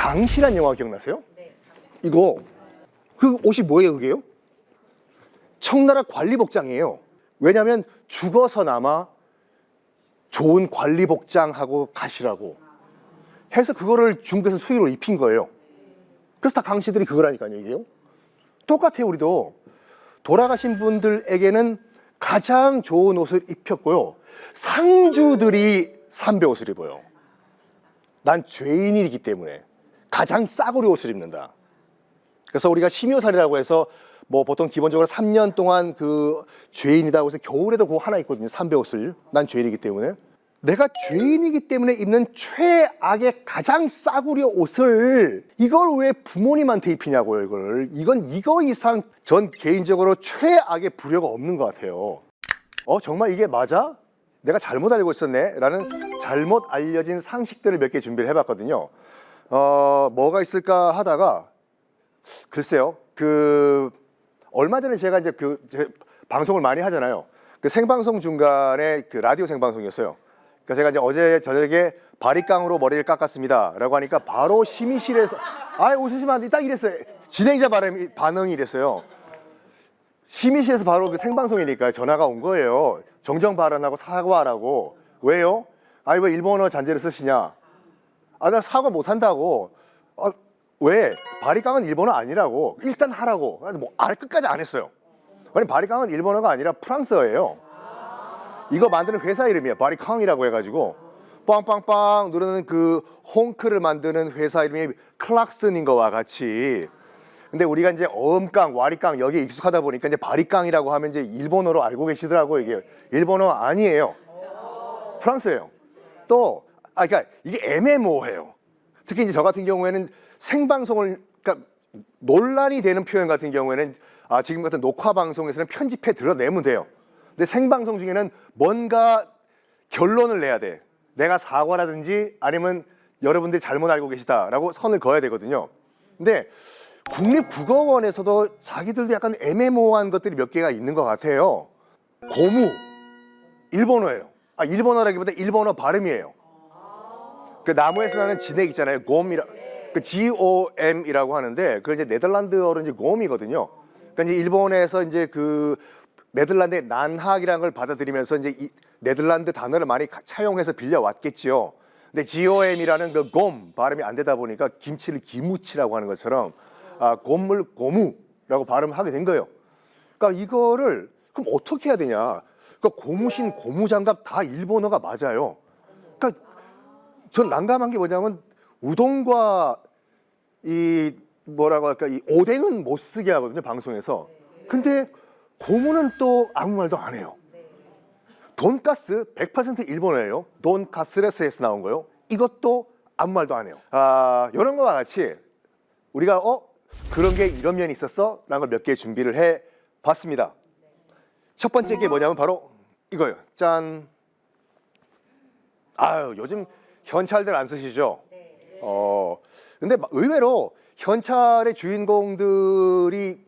강시란 영화 기억나세요? 이거 그 옷이 뭐예요 그게요? 청나라 관리복장이에요. 왜냐하면 죽어서나마 좋은 관리복장하고 가시라고 해서 그거를 중국에서 수의로 입힌 거예요. 그래서 다 강씨들이 그거라니까요 이게요. 똑같아요. 우리도 돌아가신 분들에게는 가장 좋은 옷을 입혔고요, 상주들이 삼배옷을 입어요. 난 죄인이기 때문에 가장 싸구려 옷을 입는다. 그래서 우리가 심효살이라고 해서 뭐 보통 기본적으로 3년 동안 그 죄인이다 해서 겨울에도 그거 하나 입거든요. 삼배옷을. 난 죄인이기 때문에. 내가 죄인이기 때문에 입는 최악의 가장 싸구려 옷을 이걸 왜 부모님한테 입히냐고요. 이거 이상 전 개인적으로 최악의 불효가 없는 것 같아요. 정말 이게 맞아? 내가 잘못 알고 있었네 라는 잘못 알려진 상식들을 몇 개 준비를 해봤거든요. 뭐가 있을까 하다가 글쎄요, 얼마 전에 제가 이제 방송을 많이 하잖아요. 그 생방송 중간에 그 라디오 생방송이었어요. 그래서 제가 이제 어제 저녁에 바리깡으로 머리를 깎았습니다 라고 하니까 바로 심의실에서 웃으시면 안 돼, 딱 이랬어요. 진행자 반응이 이랬어요. 심의실에서 바로 그 생방송이니까 전화가 온 거예요. 정정 발언하고 사과하라고. 왜요? 왜 일본어 잔재를 쓰시냐? 나 사과 못 한다고. 왜? 바리깡은 일본어 아니라고. 일단 하라고. 뭐 끝까지 안 했어요. 아니 바리깡은 일본어가 아니라 프랑스어예요. 이거 만드는 회사 이름이에요. 바리깡이라고 해가지고 빵빵빵 누르는 그 홍크를 만드는 회사 이름이 클락슨인 거와 같이. 근데 우리가 이제 어음깡, 와리깡 여기에 익숙하다 보니까 이제 바리깡이라고 하면 이제 일본어로 알고 계시더라고요. 이게 일본어 아니에요. 프랑스예요. 또 그러니까 이게 애매모호해요. 특히 이제 저 같은 경우에는 생방송을, 그러니까 논란이 되는 표현 같은 경우에는 지금 같은 녹화 방송에서는 편집해 드러내면 돼요. 근데 생방송 중에는 뭔가 결론을 내야 돼. 내가 사과라든지 아니면 여러분들이 잘못 알고 계시다라고 선을 그어야 되거든요. 근데 국립국어원에서도 자기들도 약간 애매모호한 것들이 몇 개가 있는 것 같아요. 고무, 일본어예요. 일본어라기보다 일본어 발음이에요. 그 나무에서 나는 진액 있잖아요. 곰이라, 그 GOM이라고 하는데 그게 이제 네덜란드어로 이제 곰이거든요. 그러니까 이제 일본에서 이제 그 네덜란드의 난학이라는 걸 받아들이면서 이제 이 네덜란드 단어를 많이 차용해서 빌려왔겠지요. 근데 GOM이라는 그 곰 발음이 안 되다 보니까 김치를 기무치라고 하는 것처럼 곰물 고무라고 발음하게 된 거예요. 그러니까 이거를 그럼 어떻게 해야 되냐? 그러니까 고무신, 고무장갑 다 일본어가 맞아요. 그러니까 전 난감한 게 뭐냐면 우동과 이 뭐라고 할까, 이 오뎅은 못 쓰게 하거든요 방송에서. 근데 고무는 또 아무 말도 안 해요. 돈가스 100% 일본어예요. 돈가스레스에서 나온 거요. 이것도 아무 말도 안 해요. 이런 거와 같이 우리가 그런 게 이런 면이 있었어? 라는 걸 몇 개 준비를 해 봤습니다. 첫 번째 게 뭐냐면 바로 이거예요. 짠. 요즘 현찰들 안 쓰시죠? 근데 의외로 현찰의 주인공들이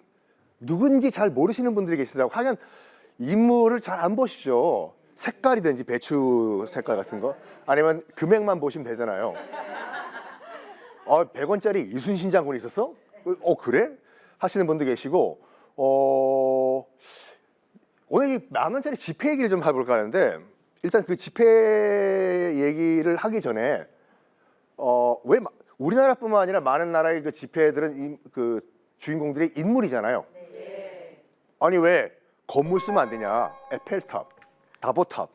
누군지 잘 모르시는 분들이 계시더라고요. 하여간 인물을 잘 안 보시죠. 색깔이든지 배추 색깔 같은 거 아니면 금액만 보시면 되잖아요. 100원짜리 이순신 장군이 있었어? 그래? 하시는 분도 계시고, 오늘 이 10,000원짜리 지폐 얘기를 좀 해볼까 하는데, 일단 그 지폐 얘기를 하기 전에 왜 우리나라뿐만 아니라 많은 나라의 그 지폐들은 그 주인공들이 인물이잖아요. 아니 왜 건물 쓰면 안 되냐? 에펠탑, 다보탑,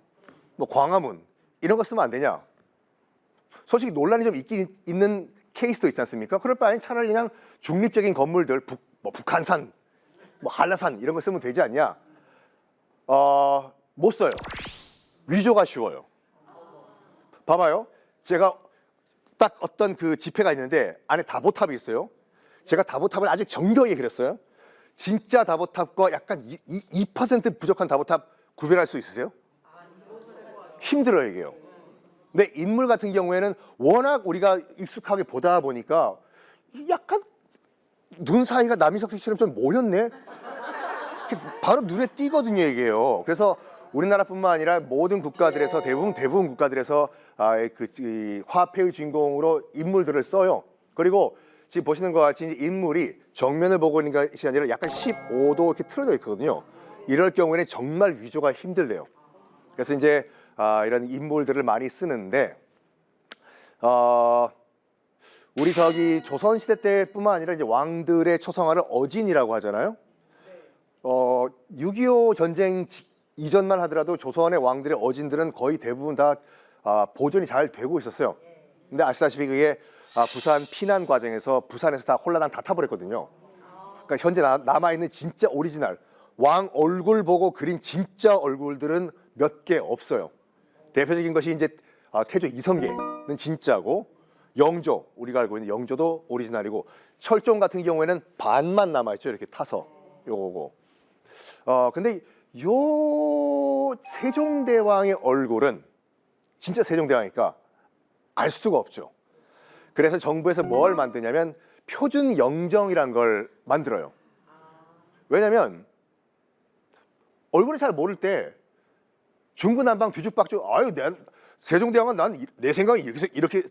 뭐 광화문 이런 거 쓰면 안 되냐? 솔직히 논란이 좀 있는 케이스도 있지 않습니까? 그럴 바엔 차라리 그냥 중립적인 건물들, 북한산, 뭐 한라산 이런 거 쓰면 되지 않냐? 못 써요. 위조가 쉬워요. 봐봐요. 제가 딱 어떤 그 지폐가 있는데 안에 다보탑이 있어요. 제가 다보탑을 아주 정교하게 그렸어요. 진짜 다보탑과 약간 2% 부족한 다보탑 구별할 수 있으세요? 힘들어요 이게요. 근데 인물 같은 경우에는 워낙 우리가 익숙하게 보다 보니까 약간 눈 사이가 남희석 씨처럼 좀 모였네? 바로 눈에 띄거든요 이게요. 그래서 우리나라뿐만 아니라 모든 국가들에서 대부분 국가들에서 이 화폐의 주인공으로 인물들을 써요. 그리고 지금 보시는 것 같이 이제 인물이 정면을 보고 있는 것이 아니라 약간 15도 이렇게 틀어져 있거든요. 이럴 경우에는 정말 위조가 힘들대요. 그래서 이제 이런 인물들을 많이 쓰는데 우리 저기 조선시대 때뿐만 아니라 이제 왕들의 초상화를 어진이라고 하잖아요. 6.25 전쟁 이전만 하더라도 조선의 왕들의 어진들은 거의 대부분 다 보존이 잘 되고 있었어요. 근데 아시다시피 그게 부산 피난 과정에서 부산에서 다 홀라당 다 타버렸거든요. 그러니까 현재 남아있는 진짜 오리지널 왕 얼굴 보고 그린 진짜 얼굴들은 몇 개 없어요. 대표적인 것이 이제 태조 이성계는 진짜고, 영조, 우리가 알고 있는 영조도 오리지널이고, 철종 같은 경우에는 반만 남아있죠. 이렇게 타서 요거고. 근데 요 세종대왕의 얼굴은 진짜 세종대왕이니까 알 수가 없죠. 그래서 정부에서 뭘 만드냐면 표준 영정이란 걸 만들어요. 왜냐면 얼굴을 잘 모를 때 중구난방 뒤죽박죽, 아유, 세종대왕은 난 내 생각이 이렇게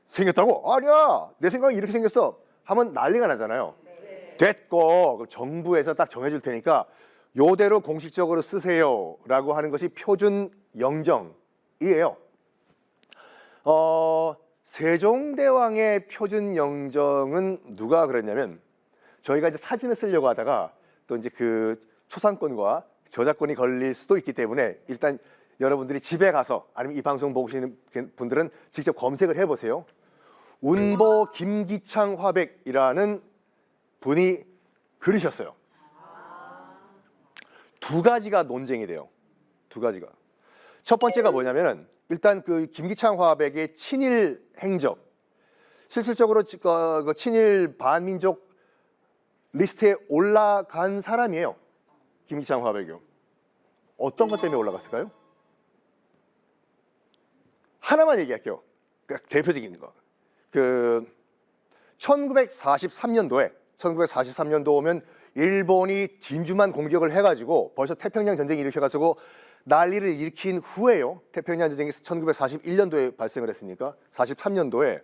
생겼다고? 아니야, 내 생각이 이렇게 생겼어 하면 난리가 나잖아요. 됐고, 그럼 정부에서 딱 정해줄 테니까 요대로 공식적으로 쓰세요 라고 하는 것이 표준 영정이에요. 세종대왕의 표준 영정은 누가 그랬냐면, 저희가 이제 사진을 쓰려고 하다가 또 이제 그 초상권과 저작권이 걸릴 수도 있기 때문에 일단 여러분들이 집에 가서 아니면 이 방송 보시는 분들은 직접 검색을 해보세요. 운보 김기창 화백이라는 분이 그리셨어요. 두 가지가 논쟁이 돼요. 두 가지가. 첫 번째가 뭐냐면은 일단 그 김기창 화백의 친일 행적, 실질적으로 그 친일 반민족 리스트에 올라간 사람이에요. 김기창 화백이요. 어떤 것 때문에 올라갔을까요? 하나만 얘기할게요. 그러니까 대표적인 거. 그 1943년도면 일본이 진주만 공격을 해가지고 벌써 태평양 전쟁이 일으켜가지고 난리를 일으킨 후에요. 태평양 전쟁이 1941년도에 발생을 했으니까 43년도에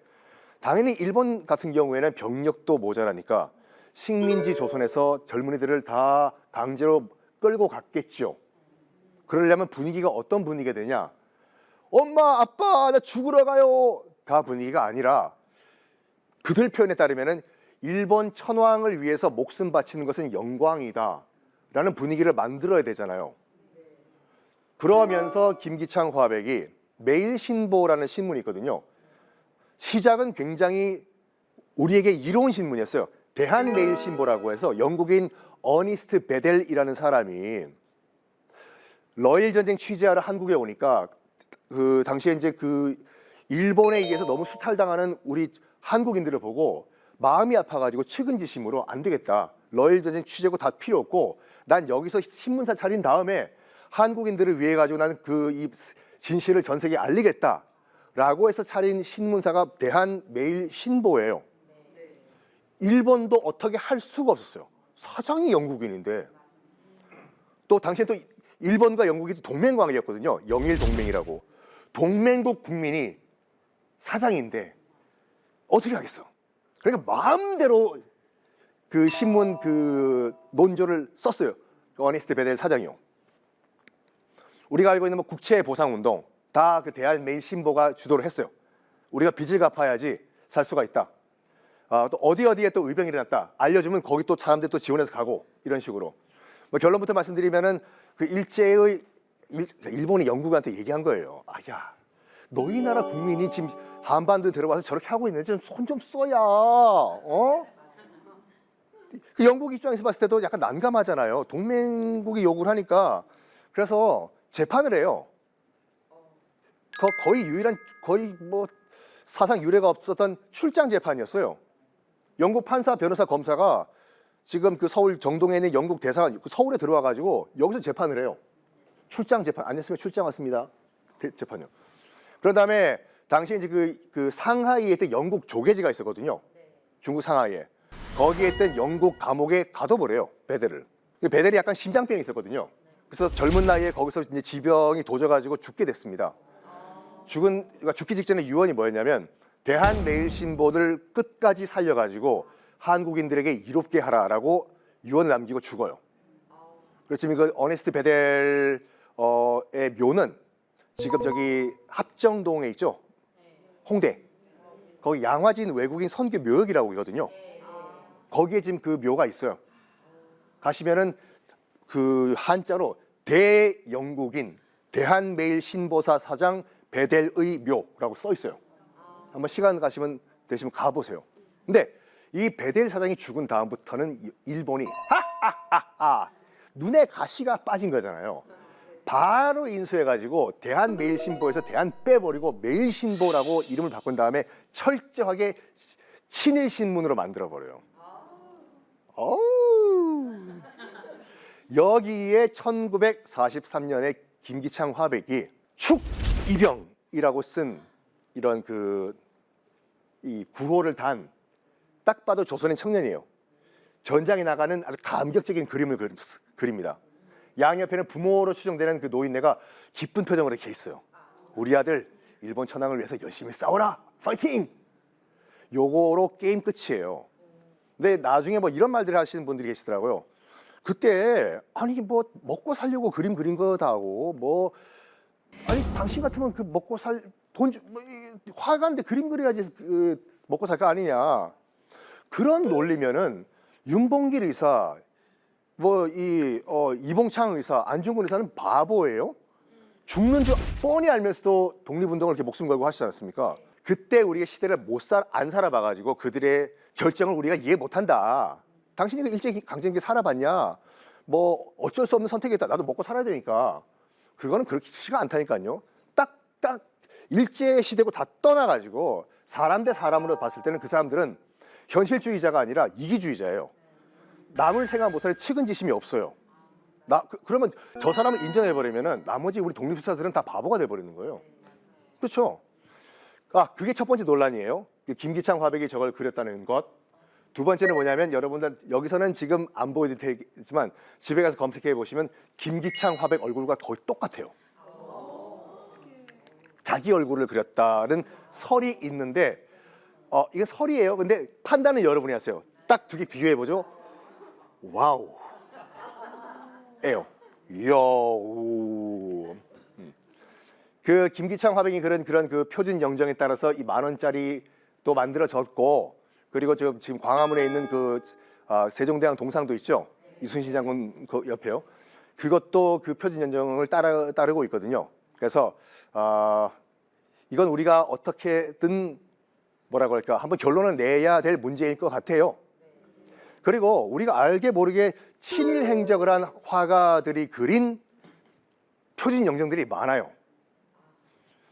당연히 일본 같은 경우에는 병력도 모자라니까 식민지 조선에서 젊은이들을 다 강제로 끌고 갔겠죠. 그러려면 분위기가 어떤 분위기가 되냐? 엄마, 아빠, 나 죽으러 가요가 분위기가 아니라 그들 표현에 따르면은 일본 천황을 위해서 목숨 바치는 것은 영광이다 라는 분위기를 만들어야 되잖아요. 그러면서 김기창 화백이 매일신보라는 신문이 있거든요. 시작은 굉장히 우리에게 이로운 신문이었어요. 대한매일신보라고 해서 영국인 어니스트 베델이라는 사람이 러일 전쟁 취재하러 한국에 오니까 그 당시에 이제 그 일본에 의해서 너무 수탈당하는 우리 한국인들을 보고 마음이 아파가지고 측은지심으로 안 되겠다. 러일 전쟁 취재고 다 필요 없고 난 여기서 신문사 차린 다음에 한국인들을 위해 가지고 나는 그 이 진실을 전 세계에 알리겠다라고 해서 차린 신문사가 대한매일신보예요. 일본도 어떻게 할 수가 없었어요. 사장이 영국인인데. 또 당시에 또 일본과 영국이 동맹관계였거든요. 영일 동맹이라고. 동맹국 국민이 사장인데 어떻게 하겠어? 그러니까 마음대로 그 신문 그 논조를 썼어요. 어니스트 베델 사장이요. 우리가 알고 있는 뭐 국채 보상 운동 다 그 대한매일신보가 주도를 했어요. 우리가 빚을 갚아야지 살 수가 있다. 또 어디에 또 의병이 일어났다. 알려주면 거기 또 사람들 또 지원해서 가고 이런 식으로. 뭐 결론부터 말씀드리면은 그 일제의 일본이 영국한테 얘기한 거예요. 야, 너희 나라 국민이 지금 한반도에 들어와서 저렇게 하고 있는데 좀 손 좀 써야. 그 영국 입장에서 봤을 때도 약간 난감하잖아요. 동맹국이 요구를 하니까. 그래서 재판을 해요. 거의 유일한 거의 뭐 사상 유례가 없었던 출장 재판이었어요. 영국 판사, 변호사, 검사가 지금 그 서울 정동에 있는 영국 대사관 서울에 들어와 가지고 여기서 재판을 해요. 출장 재판. 안 했으면 출장 왔습니다. 재판이요. 그런 다음에 당시에 이제 그 상하이에 있던 영국 조계지가 있었거든요. 중국 상하이에. 거기에 있던 영국 감옥에 가둬버려요. 베델을. 베델이 약간 심장병이 있었거든요. 그래서 젊은 나이에 거기서 이제 지병이 도져가지고 죽게 됐습니다. 그러니까 죽기 직전에 유언이 뭐였냐면 대한매일신보를 끝까지 살려가지고 한국인들에게 이롭게 하라라고 유언을 남기고 죽어요. 그렇지만 그 어네스트 베델의 묘는 지금 저기 합정동에 있죠. 홍대. 거기 양화진 외국인 선교 묘역이라고 있거든요. 거기에 지금 그 묘가 있어요. 가시면은 그 한자로 대영국인 대한매일신보사 사장 베델의 묘라고 써 있어요. 한번 시간 가시면 되시면 가보세요. 근데 이 베델 사장이 죽은 다음부터는 일본이 하하하하 눈에 가시가 빠진 거잖아요. 바로 인수해가지고 대한매일신보에서 대한 빼버리고 매일신보라고 이름을 바꾼 다음에 철저하게 친일신문으로 만들어버려요. 여기에 1943년에 김기창 화백이 축이병이라고 쓴 이런 이 구호를 단 딱 봐도 조선인 청년이에요. 전장에 나가는 아주 감격적인 그림을 그립니다. 양옆에는 부모로 추정되는 그 노인네가 기쁜 표정으로 이렇게 있어요. 우리 아들 일본 천황을 위해서 열심히 싸워라, 파이팅! 요거로 게임 끝이에요. 근데 나중에 뭐 이런 말들을 하시는 분들이 계시더라고요. 그때 아니 뭐 먹고 살려고 그림 그린 거다 하고 뭐 아니 당신 같으면 그 먹고 살 돈 뭐, 화가인데 그림 그려야지 그 먹고 살 거 아니냐. 그런 논리면은 윤봉길 의사 뭐 이봉창 의사 안중근 의사는 바보예요. 죽는 줄 뻔히 알면서도 독립운동을 이렇게 목숨 걸고 하시지 않습니까? 그때 우리가 시대를 안 살아봐가지고 그들의 결정을 우리가 이해 못한다. 당신이 그 일제강점기 살아봤냐? 뭐 어쩔 수 없는 선택이다. 나도 먹고 살아야 되니까. 그거는 그렇지가 않다니까요. 딱 일제시대고 다 떠나가지고 사람 대 사람으로 봤을 때는 그 사람들은 현실주의자가 아니라 이기주의자예요. 남을 생각 못하는 측은지심이 없어요. 그러면 저 사람을 인정해버리면은 나머지 우리 독립투사들은 다 바보가 돼버리는 거예요. 그렇죠? 그게 첫 번째 논란이에요. 김기창 화백이 저걸 그렸다는 것. 두 번째는 뭐냐면 여러분들 여기서는 지금 안 보여드리지만 집에 가서 검색해 보시면 김기창 화백 얼굴과 거의 똑같아요. 자기 얼굴을 그렸다는 설이 있는데 이건 설이에요. 근데 판단은 여러분이 하세요. 딱 두 개 비교해 보죠. 와우. 에요. 여우. 그 김기창 화백이 그런 그 표준 영정에 따라서 이 10,000원짜리 또 만들어졌고 그리고 지금 광화문에 있는 그 세종대왕 동상도 있죠. 이순신 장군 그 옆에요. 그것도 그 표준 영정을 따르고 있거든요. 그래서 이건 우리가 어떻게든 뭐라고 할까 한번 결론을 내야 될 문제일 것 같아요. 그리고 우리가 알게 모르게 친일 행적을 한 화가들이 그린 표준 영정들이 많아요.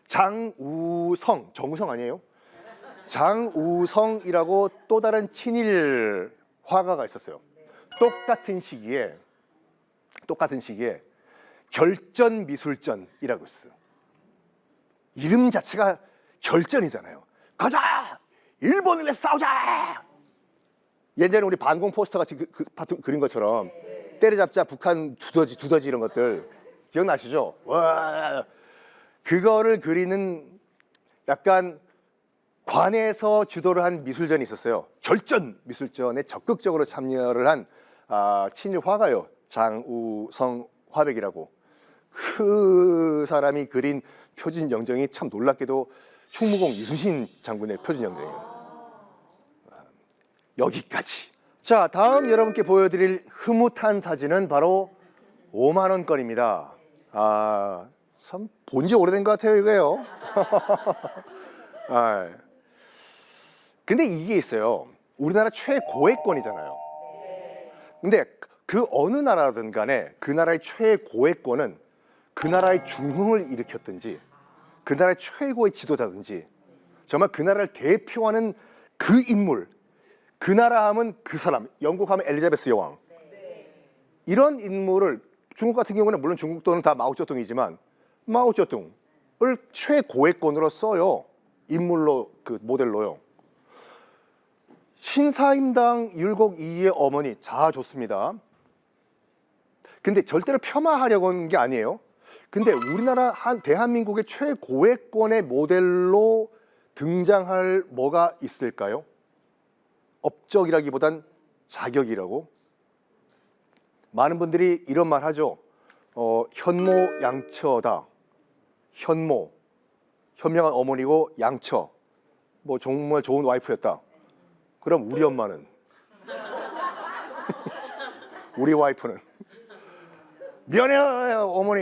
장우성, 정우성 아니에요? 장우성이라고 또 다른 친일 화가가 있었어요. 똑같은 시기에 결전미술전이라고 있어요. 이름 자체가 결전이잖아요. 가자! 일본을 위해 싸우자! 예전에 우리 반공 포스터 같이 그린 것처럼 때려잡자 북한 두더지 이런 것들 기억나시죠? 와, 그거를 그리는 약간 관에서 주도를 한 미술전이 있었어요. 결전 미술전에 적극적으로 참여를 한 친일 화가요. 장우성 화백이라고. 그 사람이 그린 표준 영정이 참 놀랍게도 충무공 이순신 장군의 표준 영정이에요. 여기까지. 자, 다음 여러분께 보여드릴 흐뭇한 사진은 바로 5만 원권입니다. 참 본지 오래된 것 같아요, 이거요. 근데 이게 있어요. 우리나라 최고액권이잖아요. 근데 그 어느 나라든 간에 그 나라의 최고액권은 그 나라의 중흥을 일으켰든지 그 나라의 최고의 지도자든지 정말 그 나라를 대표하는 그 인물, 그 나라 하면 그 사람, 영국 하면 엘리자베스 여왕, 이런 인물을 중국 같은 경우는 물론 중국도는 다 마오쩌둥이지만 마오쩌둥을 최고액권으로 써요. 인물로 그 모델로요. 신사임당 율곡 이의 어머니, 자 좋습니다. 근데 절대로 폄하하려고 하는 게 아니에요. 근데 우리나라 대한민국의 최고액권의 모델로 등장할 뭐가 있을까요? 업적이라기보단 자격이라고. 많은 분들이 이런 말 하죠. 현모양처다. 현모, 현명한 어머니고 양처, 뭐 정말 좋은 와이프였다. 그럼 우리 엄마는? 우리 와이프는? 미안해요 어머니,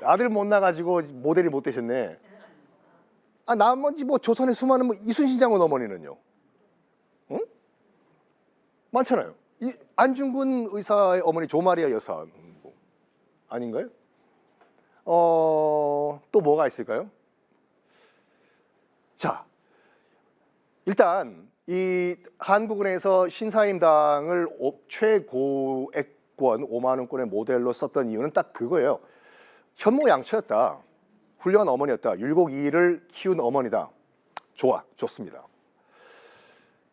아들 못 나가지고 모델이 못 되셨네. 나머지 뭐 조선의 수많은 뭐 이순신 장군 어머니는요? 응? 많잖아요. 이 안중근 의사의 어머니 조마리아 여사 아닌가요? 또 뭐가 있을까요? 자, 일단 이 한국은행에서 신사임당을 최고액권 5만 원권의 모델로 썼던 이유는 딱 그거예요. 현모양처였다. 훌륭한 어머니였다. 율곡이를 키운 어머니다. 좋습니다.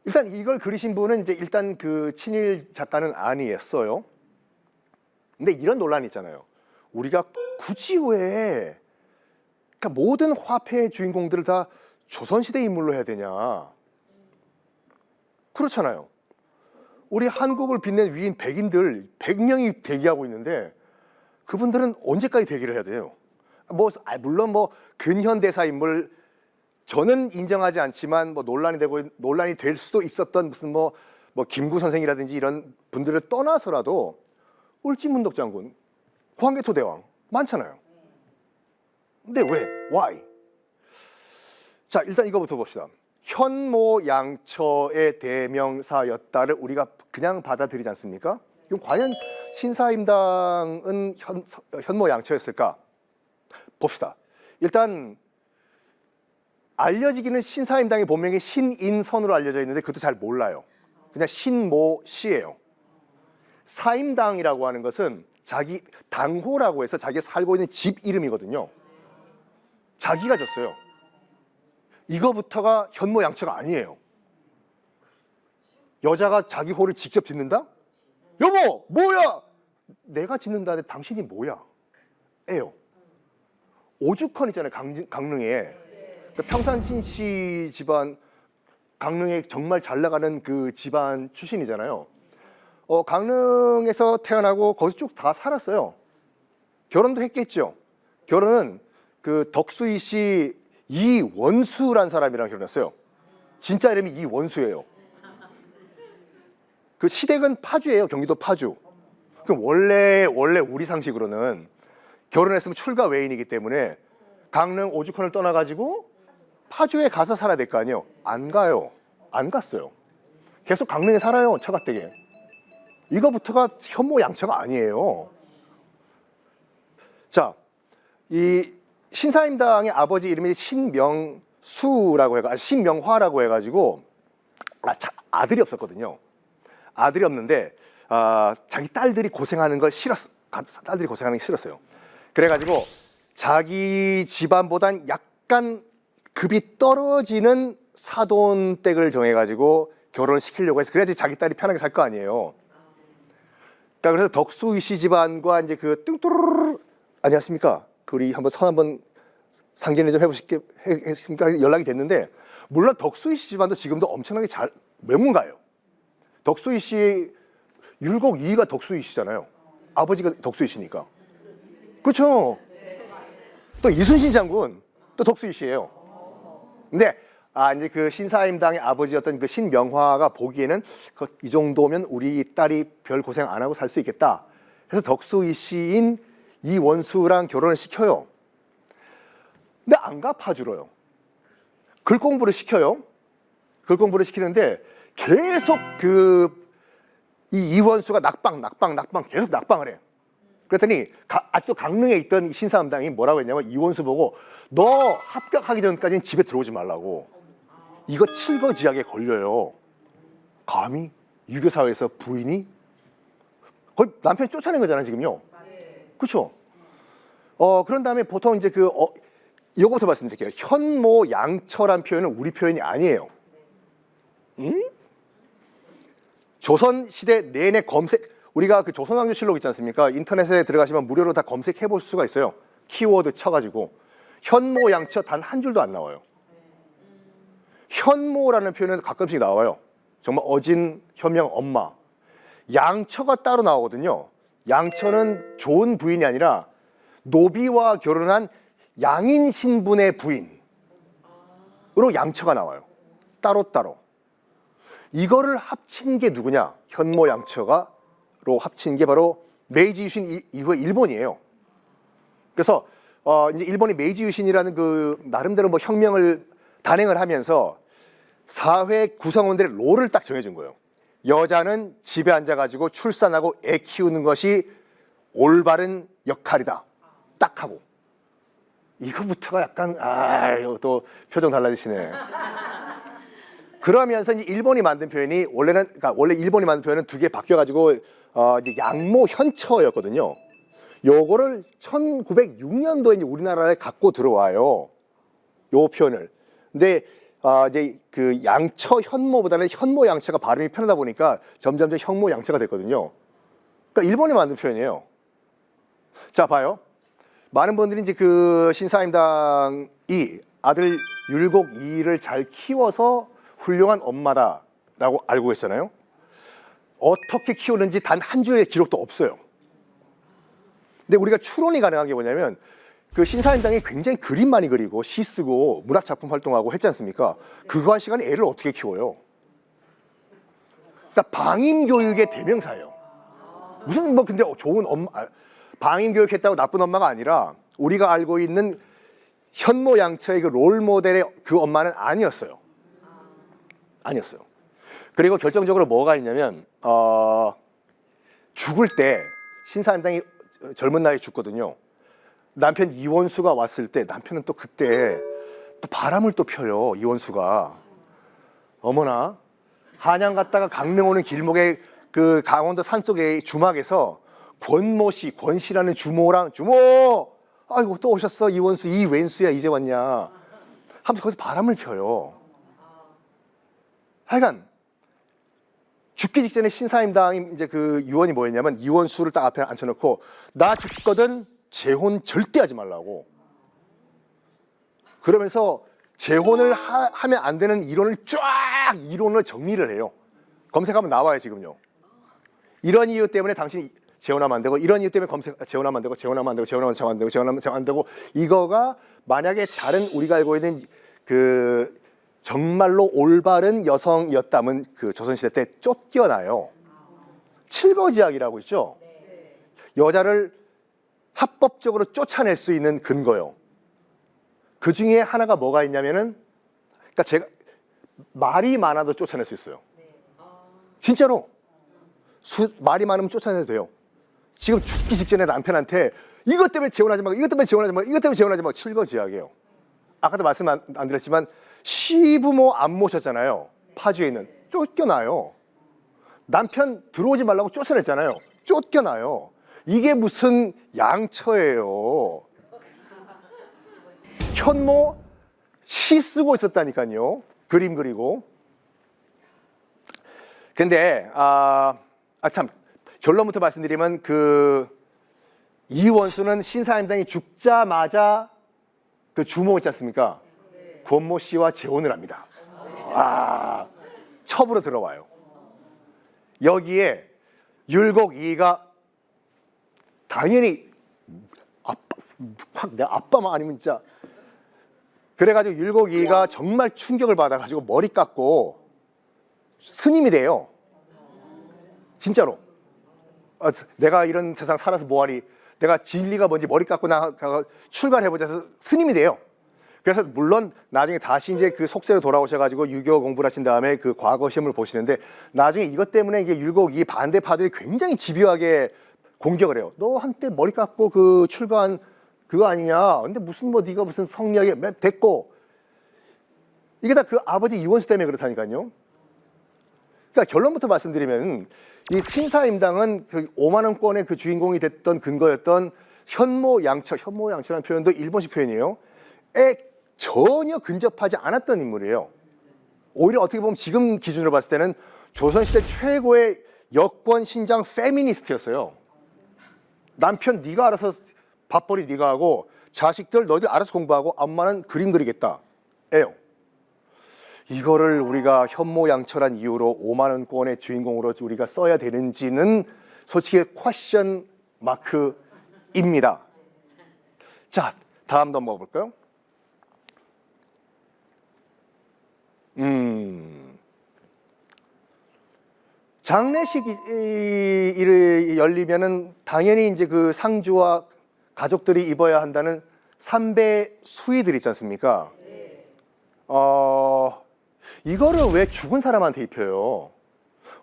일단 이걸 그리신 분은 이제 일단 그 친일 작가는 아니었어요. 근데 이런 논란이 있잖아요. 우리가 굳이 왜 그러니까 모든 화폐의 주인공들을 다 조선시대 인물로 해야 되냐. 그렇잖아요. 우리 한국을 빛낸 위인 백인들 100명이 대기하고 있는데 그분들은 언제까지 대기를 해야 돼요? 물론 뭐 근현대사 인물 저는 인정하지 않지만 뭐 논란이 될 수도 있었던 무슨 뭐 김구 선생이라든지 이런 분들을 떠나서라도 울진문덕 장군, 광개토 대왕 많잖아요. 근데 왜? Why? 자, 일단 이거부터 봅시다. 현모양처의 대명사였다를 우리가 그냥 받아들이지 않습니까? 그럼 과연 신사임당은 현모양처였을까? 봅시다. 일단 알려지기는 신사임당의 본명이 신인선으로 알려져 있는데 그것도 잘 몰라요. 그냥 신모씨예요. 사임당이라고 하는 것은 자기 당호라고 해서 자기가 살고 있는 집 이름이거든요. 자기가 졌어요. 이거부터가 현모양처가 아니에요. 여자가 자기 호를 직접 짓는다? 여보 뭐야? 내가 짓는다는데 당신이 뭐야? 에요. 오죽헌 있잖아요. 강릉에 평산신 씨 집안, 강릉에 정말 잘 나가는 그 집안 출신이잖아요. 강릉에서 태어나고 거기서 쭉 다 살았어요. 결혼도 했겠죠. 결혼은 그 덕수이 씨 이원수란 사람이랑 결혼했어요. 진짜 이름이 이원수예요. 그 시댁은 파주예요. 경기도 파주. 그럼 원래 우리 상식으로는 결혼했으면 출가 외인이기 때문에 강릉 오죽헌을 떠나가지고 파주에 가서 살아야 될 거 아니에요. 안 가요. 안 갔어요. 계속 강릉에 살아요. 처갓댁에. 이거부터가 현모양처가 아니에요. 자, 이 신사임당의 아버지 이름이 신명화라고 해가지고 아들이 없었거든요. 아들이 없는데 자기 딸들이 고생하는 걸 싫었어요. 그래가지고 자기 집안보단 약간 급이 떨어지는 사돈댁을 정해가지고 결혼을 시키려고 해서 그래야지 자기 딸이 편하게 살 거 아니에요. 그러니까 그래서 덕수이 씨 집안과 이제 그 뚱뚜루루 안녕하십니까? 우리 한번 한번 상견례 좀 해보시겠습니까? 연락이 됐는데 물론 덕수이 씨 집안도 지금도 엄청나게 잘 명문가예요. 덕수이 씨 율곡 이가 덕수이 씨잖아요. 아버지가 덕수이 씨니까. 그렇죠. 또 이순신 장군 또 덕수이 씨예요. 근데 이제 그 신사임당의 아버지였던 그 신명화가 보기에는 이 정도면 우리 딸이 별 고생 안 하고 살 수 있겠다. 그래서 덕수이 씨인 이원수랑 결혼을 시켜요. 근데 안 가 파주로요. 글 공부를 시켜요. 글 공부를 시키는데 계속 이 이원수가 낙방 계속 낙방을 해. 그랬더니 아직도 강릉에 있던 이 신사임당이 뭐라고 했냐면 이원수 보고 너 합격하기 전까지는 집에 들어오지 말라고. 이거 칠거지약에 걸려요. 감히 유교사회에서 부인이 거의 남편이 쫓아낸 거잖아요 지금요. 그렇죠? 그런 다음에 보통 이제 요거부터 말씀드릴게요. 현모양처란 표현은 우리 표현이 아니에요. 조선 시대 내내 우리가 그 조선왕조실록 있지 않습니까? 인터넷에 들어가시면 무료로 다 검색해 볼 수가 있어요. 키워드 쳐가지고 현모양처 단 한 줄도 안 나와요. 현모라는 표현은 가끔씩 나와요. 정말 어진, 현명, 엄마. 양처가 따로 나오거든요. 양처는 좋은 부인이 아니라 노비와 결혼한 양인 신분의 부인으로 양처가 나와요. 따로따로. 이거를 합친 게 누구냐? 현모 양처가로 합친 게 바로 메이지 유신 이후에 일본이에요. 그래서 이제 일본이 메이지 유신이라는 그 나름대로 뭐 혁명을 단행을 하면서 사회 구성원들의 롤을 딱 정해준 거예요. 여자는 집에 앉아가지고 출산하고 애 키우는 것이 올바른 역할이다. 딱 하고. 이거부터가 약간 또 표정 달라지시네. 그러면서 이제 일본이 만든 표현이 원래 일본이 만든 표현은 두 개 바뀌어가지고 이제 양모 현처였거든요. 요거를 1906년도에 이제 우리나라에 갖고 들어와요. 요 표현을. 근데 이제 그 양처 현모보다는 현모 양처가 발음이 편하다 보니까 점점 현모 양처가 됐거든요. 그러니까 일본이 만든 표현이에요. 자, 봐요. 많은 분들이 이제 그 신사임당이 아들 율곡 이를 잘 키워서 훌륭한 엄마다라고 알고 있잖아요. 어떻게 키우는지 단 한 줄의 기록도 없어요. 근데 우리가 추론이 가능한 게 뭐냐면 그 신사임당이 굉장히 그림 많이 그리고 시 쓰고 문학 작품 활동하고 했지 않습니까? 그거 한 시간에 애를 어떻게 키워요? 그러니까 방임 교육의 대명사예요. 무슨 뭐 근데 좋은 엄마 방임 교육했다고 나쁜 엄마가 아니라 우리가 알고 있는 현모 양처의 그 롤 모델의 그 엄마는 아니었어요. 아니었어요. 그리고 결정적으로 뭐가 있냐면 죽을 때 신사임당이 젊은 나이에 죽거든요. 남편 이원수가 왔을 때 남편은 또 그때 또 바람을 또 펴요. 이원수가. 어머나 한양 갔다가 강릉 오는 길목에 그 강원도 산속의 주막에서 권모씨, 권씨라는 주모랑 주모! 아이고 또 오셨어 이원수, 이웬수야 이제 왔냐 하면서 거기서 바람을 펴요. 하여간 죽기 직전에 신사임당이 이제 그 유언이 뭐였냐면 이원수를 딱 앞에 앉혀놓고 나 죽거든 재혼 절대 하지 말라고. 그러면서 재혼을 하면 안 되는 이론을 쫙 이론을 정리를 해요. 검색하면 나와요 지금요. 이런 이유 때문에 당신이 재혼하면 안 되고 이런 이유 때문에 재혼하면 안 되고 재혼하면 안 되고 재혼하면 안 되고 재혼하면 안 되고 이거가 만약에 다른 우리가 알고 있는 그 정말로 올바른 여성이었다면 그 조선시대 때 쫓겨나요. 칠거지약이라고 있죠. 여자를 합법적으로 쫓아낼 수 있는 근거요. 그 중에 하나가 뭐가 있냐면은 그러니까 제가 말이 많아도 쫓아낼 수 있어요. 진짜로 말이 많으면 쫓아내도 돼요. 지금 죽기 직전에 남편한테 이것 때문에 재혼하지 말고 이것 때문에 재혼하지 말고 이것 때문에 재혼하지 말고 칠거지약이에요. 아까도 말씀 안 드렸지만 시부모 안 모셨잖아요. 파주에 있는 쫓겨나요. 남편 들어오지 말라고 쫓아냈잖아요. 쫓겨나요. 이게 무슨 양처예요. 현모 시 쓰고 있었다니까요. 그림 그리고. 근데 참 결론부터 말씀드리면 그 이원수는 신사임당이 죽자마자 그 주모 있지 않습니까? 권모 씨와 재혼을 합니다. 첩으로 들어와요. 여기에 율곡 이가 당연히 내 아빠만 아니면 진짜 그래가지고 율곡 이가 정말 충격을 받아가지고 머리 깎고 스님이 돼요. 진짜로. 내가 이런 세상 살아서 뭐하리, 내가 진리가 뭔지 머리 깎고 출가해보자 해서 스님이 돼요. 그래서 물론 나중에 다시 이제 그 속세로 돌아오셔가지고 유교 공부를 하신 다음에 그 과거 시험을 보시는데 나중에 이것 때문에 이게 율곡 이 반대파들이 굉장히 집요하게 공격을 해요. 너 한때 머리 깎고 그 출가한 그거 아니냐. 근데 무슨 뭐 네가 무슨 성리학에 됐고 이게 다 그 아버지 이원수 때문에 그렇다니까요. 그러니까 결론부터 말씀드리면 이 신사임당은 그 5만 원권의 그 주인공이 됐던 근거였던 현모양처라는 표현도 일본식 표현이에요. 전혀 근접하지 않았던 인물이에요. 오히려 어떻게 보면 지금 기준으로 봤을 때는 조선시대 최고의 여권 신장 페미니스트였어요. 남편 네가 알아서 밥벌이 네가 하고 자식들 너희들 알아서 공부하고 엄마는 그림 그리겠다. 예요. 이거를 우리가 현모양처란 이유로 5만 원권의 주인공으로 우리가 써야 되는지는 솔직히 퀘션 마크입니다. 자, 다음 넘어가 볼까요? 장례식이 열리면은 당연히 이제 그 상주와 가족들이 입어야 한다는 삼배 수의들 있지 않습니까? 이거를 왜 죽은 사람한테 입혀요?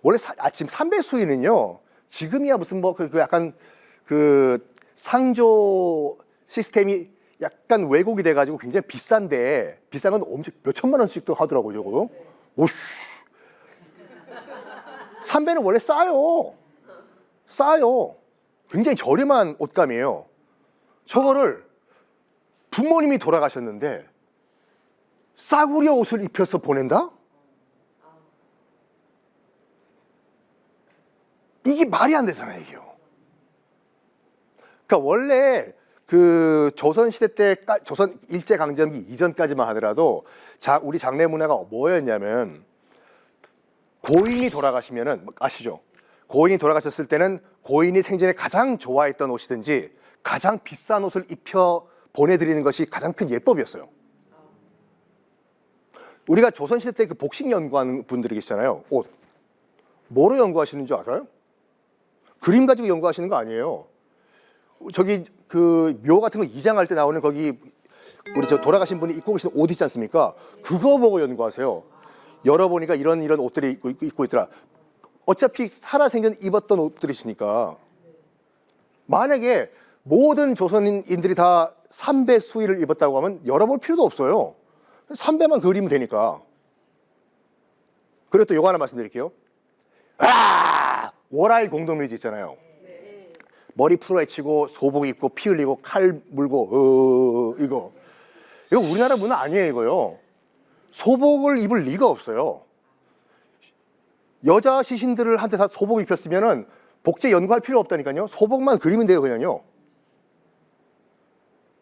원래 지금 삼배 수의는요, 지금이야 무슨 뭐 그 약간 그 상조 시스템이 약간 왜곡이 돼가지고 굉장히 비싼데, 비싼 건 엄청 몇 천만 원씩도 하더라고요, 저거. 오씨. 삼배는 원래 싸요. 싸요. 굉장히 저렴한 옷감이에요. 저거를 부모님이 돌아가셨는데 싸구려 옷을 입혀서 보낸다? 이게 말이 안 되잖아요, 이게요. 그러니까 원래 그 조선시대 때, 조선 일제강점기 이전까지만 하더라도 우리 장례 문화가 뭐였냐면, 고인이 돌아가시면은 아시죠? 고인이 돌아가셨을 때는 고인이 생전에 가장 좋아했던 옷이든지 가장 비싼 옷을 입혀 보내드리는 것이 가장 큰 예법이었어요. 우리가 조선시대 때 그 복식 연구하는 분들이 계시잖아요. 옷. 뭐로 연구하시는 줄 알아요? 그림 가지고 연구하시는 거 아니에요. 저기 그 묘 같은 거 이장할 때 나오는 거기 우리 저 돌아가신 분이 입고 계신 옷 있지 않습니까? 그거 보고 연구하세요. 열어보니까 이런 옷들이 입고 있더라. 어차피 살아생전 입었던 옷들이시니까. 만약에 모든 조선인들이 다 삼배 수의를 입었다고 하면 열어볼 필요도 없어요. 삼배만 그리면 되니까. 그리고 또 요거 하나 말씀드릴게요. 월화의 공동묘지 있잖아요. 머리 풀어헤치고 소복 입고 피 흘리고 칼 물고 이거 우리나라 문화 아니에요, 이거요. 소복을 입을 리가 없어요. 여자 시신들을 한테 다 소복 입혔으면은 복제 연구할 필요 없다니까요. 소복만 그리면 돼요, 그냥요.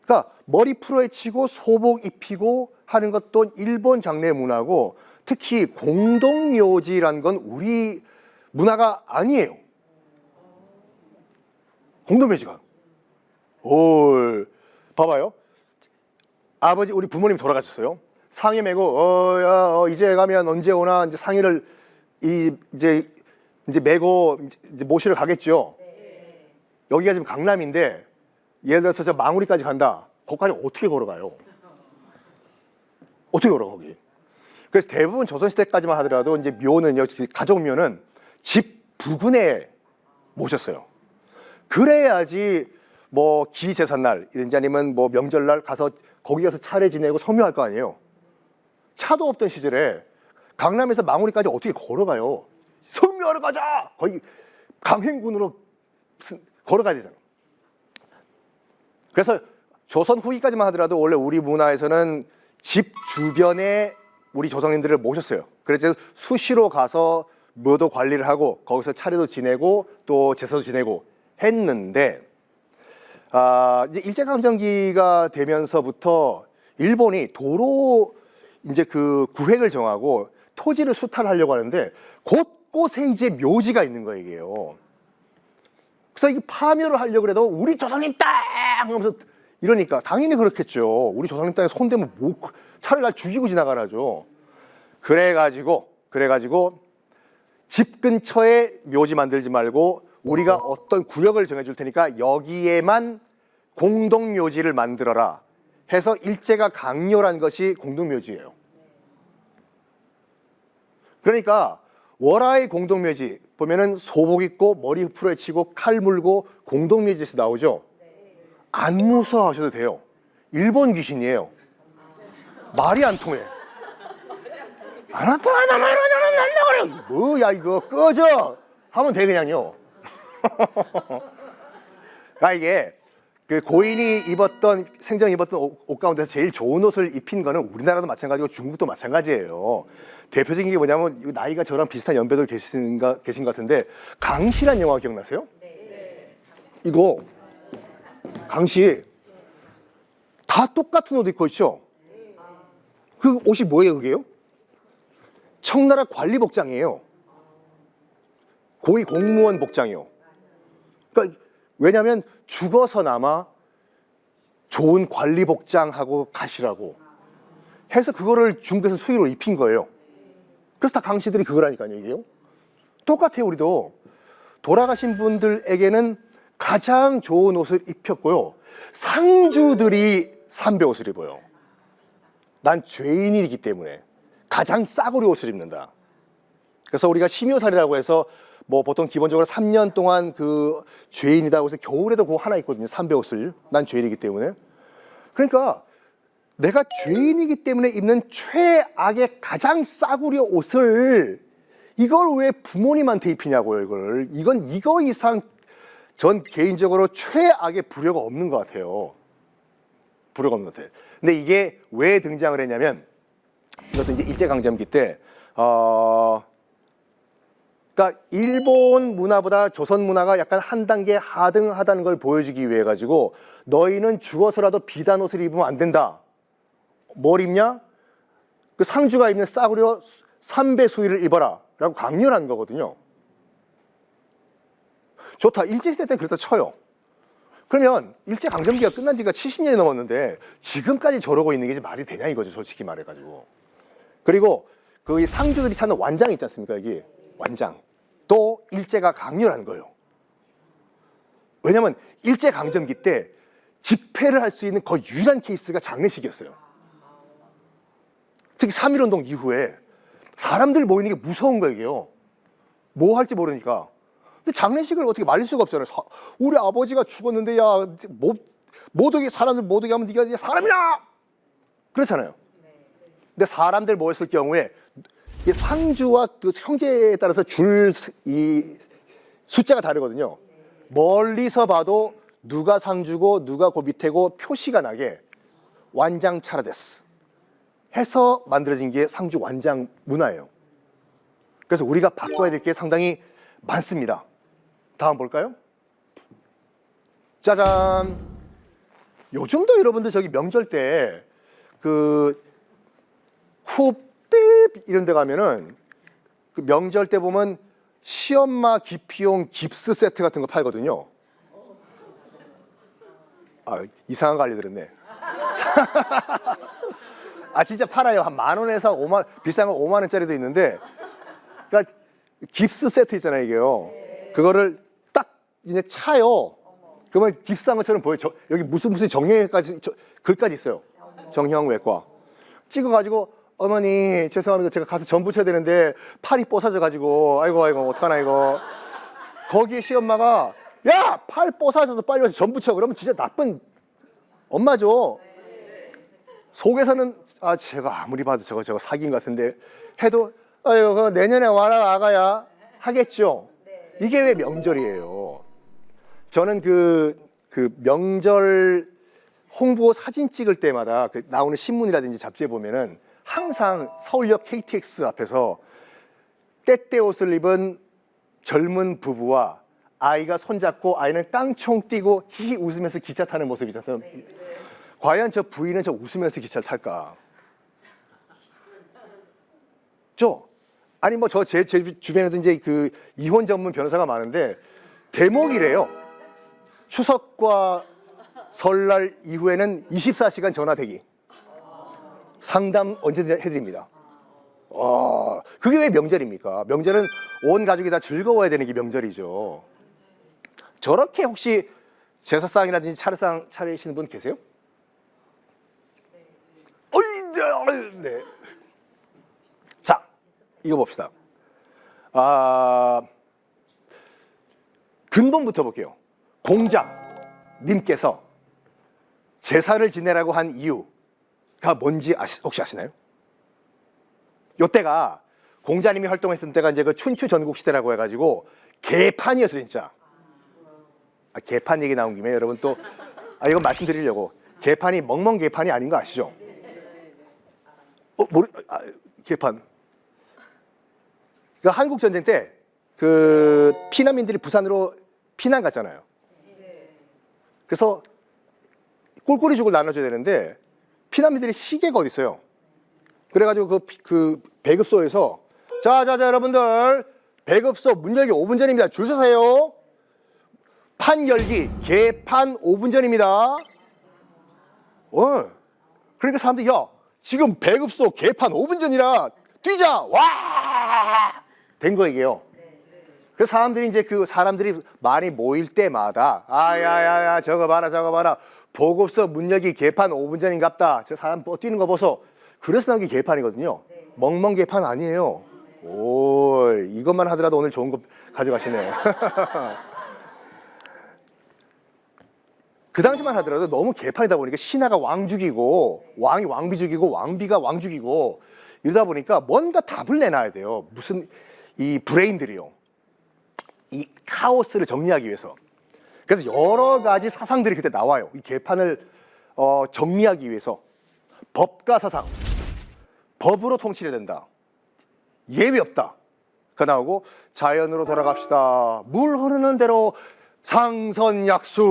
그러니까 머리 풀어헤치고 소복 입히고 하는 것도 일본 장례 문화고, 특히 공동묘지란 건 우리 문화가 아니에요. 공동묘지가. 봐봐요. 아버지, 우리 부모님 돌아가셨어요. 상의 메고 이제 가면 언제 오나 이제 상의를 이제 메고 이제 모시러 가겠죠. 여기가 지금 강남인데 예를 들어서 저 망우리까지 간다. 거기까지 어떻게 걸어가요? 어떻게 걸어 거기? 그래서 대부분 조선시대까지만 하더라도 이제 묘는요, 가족묘는 집 부근에 모셨어요. 그래야지 뭐 기제삿날이든지 아니면 뭐 명절날 가서 거기 가서 차례 지내고 성묘할 거 아니에요. 차도 없던 시절에 강남에서 망우리까지 어떻게 걸어가요? 성묘하러 가자! 거의 강행군으로 걸어가야 되잖아. 그래서 조선 후기까지만 하더라도 원래 우리 문화에서는 집 주변에 우리 조상님들을 모셨어요. 그래서 수시로 가서 묘도 관리를 하고 거기서 차례도 지내고 또 제사도 지내고 했는데, 이제 일제강점기가 되면서부터 일본이 도로 이제 그 구획을 정하고 토지를 수탈하려고 하는데 곳곳에 이제 묘지가 있는 거예요, 이게요. 그래서 이 파묘를 하려고 해도 우리 조상님 땅 하면서 이러니까 당연히 그렇겠죠. 우리 조상님 땅에 손대면 뭐 차를 날 죽이고 지나가라죠. 그래가지고 집 근처에 묘지 만들지 말고 우리가 어떤 구역을 정해줄 테니까 여기에만 공동묘지를 만들어라 해서 일제가 강요한 것이 공동묘지예요. 그러니까 월화의 공동묘지 보면은 소복 입고 머리 풀어헤치고 칼 물고 공동묘지에서 나오죠. 안 무서워하셔도 돼요. 일본 귀신이에요. 말이 안 통해. 안 나타나 난다 그래. 뭐야 이거 꺼져 하면 돼 그냥요. 이게 그 고인이 입었던 생전 입었던 옷 가운데서 제일 좋은 옷을 입힌 거는 우리나라도 마찬가지고 중국도 마찬가지예요. 대표적인 게 뭐냐면 나이가 저랑 비슷한 연배들 계신 것 같은데 강시란 영화 기억나세요? 네. 이거 강시 다 똑같은 옷 입고 있죠? 그 옷이 뭐예요, 그게요? 청나라 관리 복장이에요. 고위 공무원 복장이요. 그러니까 왜냐하면 죽어서나마 좋은 관리 복장하고 가시라고 해서 그거를 중국에서 수의로 입힌 거예요. 그래서 다 강씨들이 그거라니까요, 이게요. 똑같아요, 우리도. 돌아가신 분들에게는 가장 좋은 옷을 입혔고요. 상주들이 삼배 옷을 입어요. 난 죄인이기 때문에 가장 싸구려 옷을 입는다. 그래서 우리가 심요살이라고 해서 뭐 보통 기본적으로 3년 동안 그 죄인이다. 그래서 겨울에도 그거 하나 있거든요. 삼배 옷을. 난 죄인이기 때문에. 그러니까 내가 죄인이기 때문에 입는 최악의 가장 싸구려 옷을 이걸 왜 부모님한테 입히냐고요, 이걸. 이거 이상 전 개인적으로 최악의 불효가 없는 것 같아요. 불효가 없는 것 같아요. 근데 이게 왜 등장을 했냐면 이것도 이제 일제강점기 때 그러니까 일본 문화보다 조선 문화가 약간 한 단계 하등하다는 걸 보여주기 위해 가지고 너희는 죽어서라도 비단 옷을 입으면 안 된다. 뭘 입냐? 그 상주가 입는 싸구려 삼배 수의를 입어라 라고 강요를 한 거거든요. 좋다. 일제시대 때 그렇다 쳐요. 그러면 일제강점기가 끝난 지가 70년이 넘었는데 지금까지 저러고 있는 게 말이 되냐 이거죠, 솔직히 말해가지고. 그리고 그 상주들이 찾는 완장이 있지 않습니까, 여기. 완장. 또 일제가 강요를 한 거예요. 왜냐면 일제강점기 때 집회를 할 수 있는 거의 유일한 케이스가 장례식이었어요. 특히 3.1운동 이후에 사람들 모이는 게 무서운 거예요. 뭐 할지 모르니까. 근데 장례식을 어떻게 말릴 수가 없잖아요. 우리 아버지가 죽었는데 야, 못 오게 사람들 못 오게 하면 네가 사람이야! 그렇잖아요. 근데 사람들 모였을 경우에 상주와 그 형제에 따라서 이 숫자가 다르거든요. 멀리서 봐도 누가 상주고 누가 그 밑에고 표시가 나게 완장 차라데스 해서 만들어진 게 상주 완장 문화예요. 그래서 우리가 바꿔야 될 게 상당히 많습니다. 다음 볼까요? 짜잔. 요즘도 여러분들 저기 명절 때 그 후삐 이런 데 가면은 그 명절 때 보면 시엄마 기피용 깁스 세트 같은 거 팔거든요. 아, 이상한 거 알려드렸네. 아, 진짜 팔아요. 한 10,000원에서 5만, 비싼 거 5만 원짜리도 있는데, 그러니까 깁스 세트 있잖아요, 이게요. 그거를 딱 이제 차요. 그러면 깁스한 것처럼 보여요. 여기 무슨 정형외과까지 글까지 있어요. 정형외과. 찍어가지고 어머니 죄송합니다. 제가 가서 전 붙여야 되는데 팔이 뽀사져가지고 아이고 어떡하나 이거. 거기에 시엄마가 야! 팔 뽀사져서 빨리 와서 전 붙여. 그러면 진짜 나쁜 엄마죠. 속에서는 아 제가 아무리 봐도 저거 사기인 것 같은데 해도 아유 내년에 와라 아가야 하겠죠. 이게 왜 명절이에요. 저는 그 명절 홍보 사진 찍을 때마다 그 나오는 신문이라든지 잡지에 보면은 항상 서울역 KTX 앞에서 때때 옷을 입은 젊은 부부와 아이가 손잡고 아이는 깡총 뛰고 히히 웃으면서 기차 타는 모습이 있어서 과연 저 부인은 저 웃으면서 기차를 탈까? 아니 뭐 제 주변에도 이제 그 이혼 전문 변호사가 많은데 대목이래요. 추석과 설날 이후에는 24시간 전화 대기. 상담 언제든 해드립니다. 그게 왜 명절입니까? 명절은 온 가족이 다 즐거워야 되는 게 명절이죠. 저렇게 혹시 제사상이라든지 차례상 차리시는 분 계세요? 네. 자, 이거 봅시다. 근본부터 볼게요. 공자님께서 제사를 지내라고 한 이유가 뭔지 혹시 아시나요? 이때가 공자님이 활동했던 때가 이제 그 춘추 전국 시대라고 해가지고 개판이었어요, 진짜. 개판 얘기 나온 김에 여러분 또 이건 말씀드리려고 개판이 멍멍 개판이 아닌 거 아시죠? 개판. 그 한국 전쟁 때 그 피난민들이 부산으로 피난 갔잖아요. 그래서 꼴꼴이 죽을 나눠줘야 되는데 피난민들이 시계가 어디 있어요? 그래가지고 그 배급소에서 자, 여러분들. 배급소 문 열기 5분 전입니다. 줄 서세요. 판 열기 개판 5분 전입니다. 그러니까 사람들이 야 지금 배급소 개판 5분 전이라 뛰자 와! 된 거예요. 그래서 사람들이 이제 그 사람들이 많이 모일 때마다 아야야야 저거 봐라 보급소 문 열기 개판 5분 전인갑다. 저 사람 뛰는 거 보소. 그래서 나온 게 개판이거든요. 멍멍 개판 아니에요. 오, 이것만 하더라도 오늘 좋은 거 가져가시네. 그 당시만 하더라도 너무 개판이다 보니까 신하가 왕 죽이고 왕이 왕비 죽이고 왕비가 왕 죽이고 이러다 보니까 뭔가 답을 내놔야 돼요. 무슨 이 브레인들이요. 이 카오스를 정리하기 위해서. 그래서 여러 가지 사상들이 그때 나와요. 이 개판을 정리하기 위해서. 법과 사상. 법으로 통치해야 된다. 예외 없다. 그 나오고 자연으로 돌아갑시다. 물 흐르는 대로 상선약수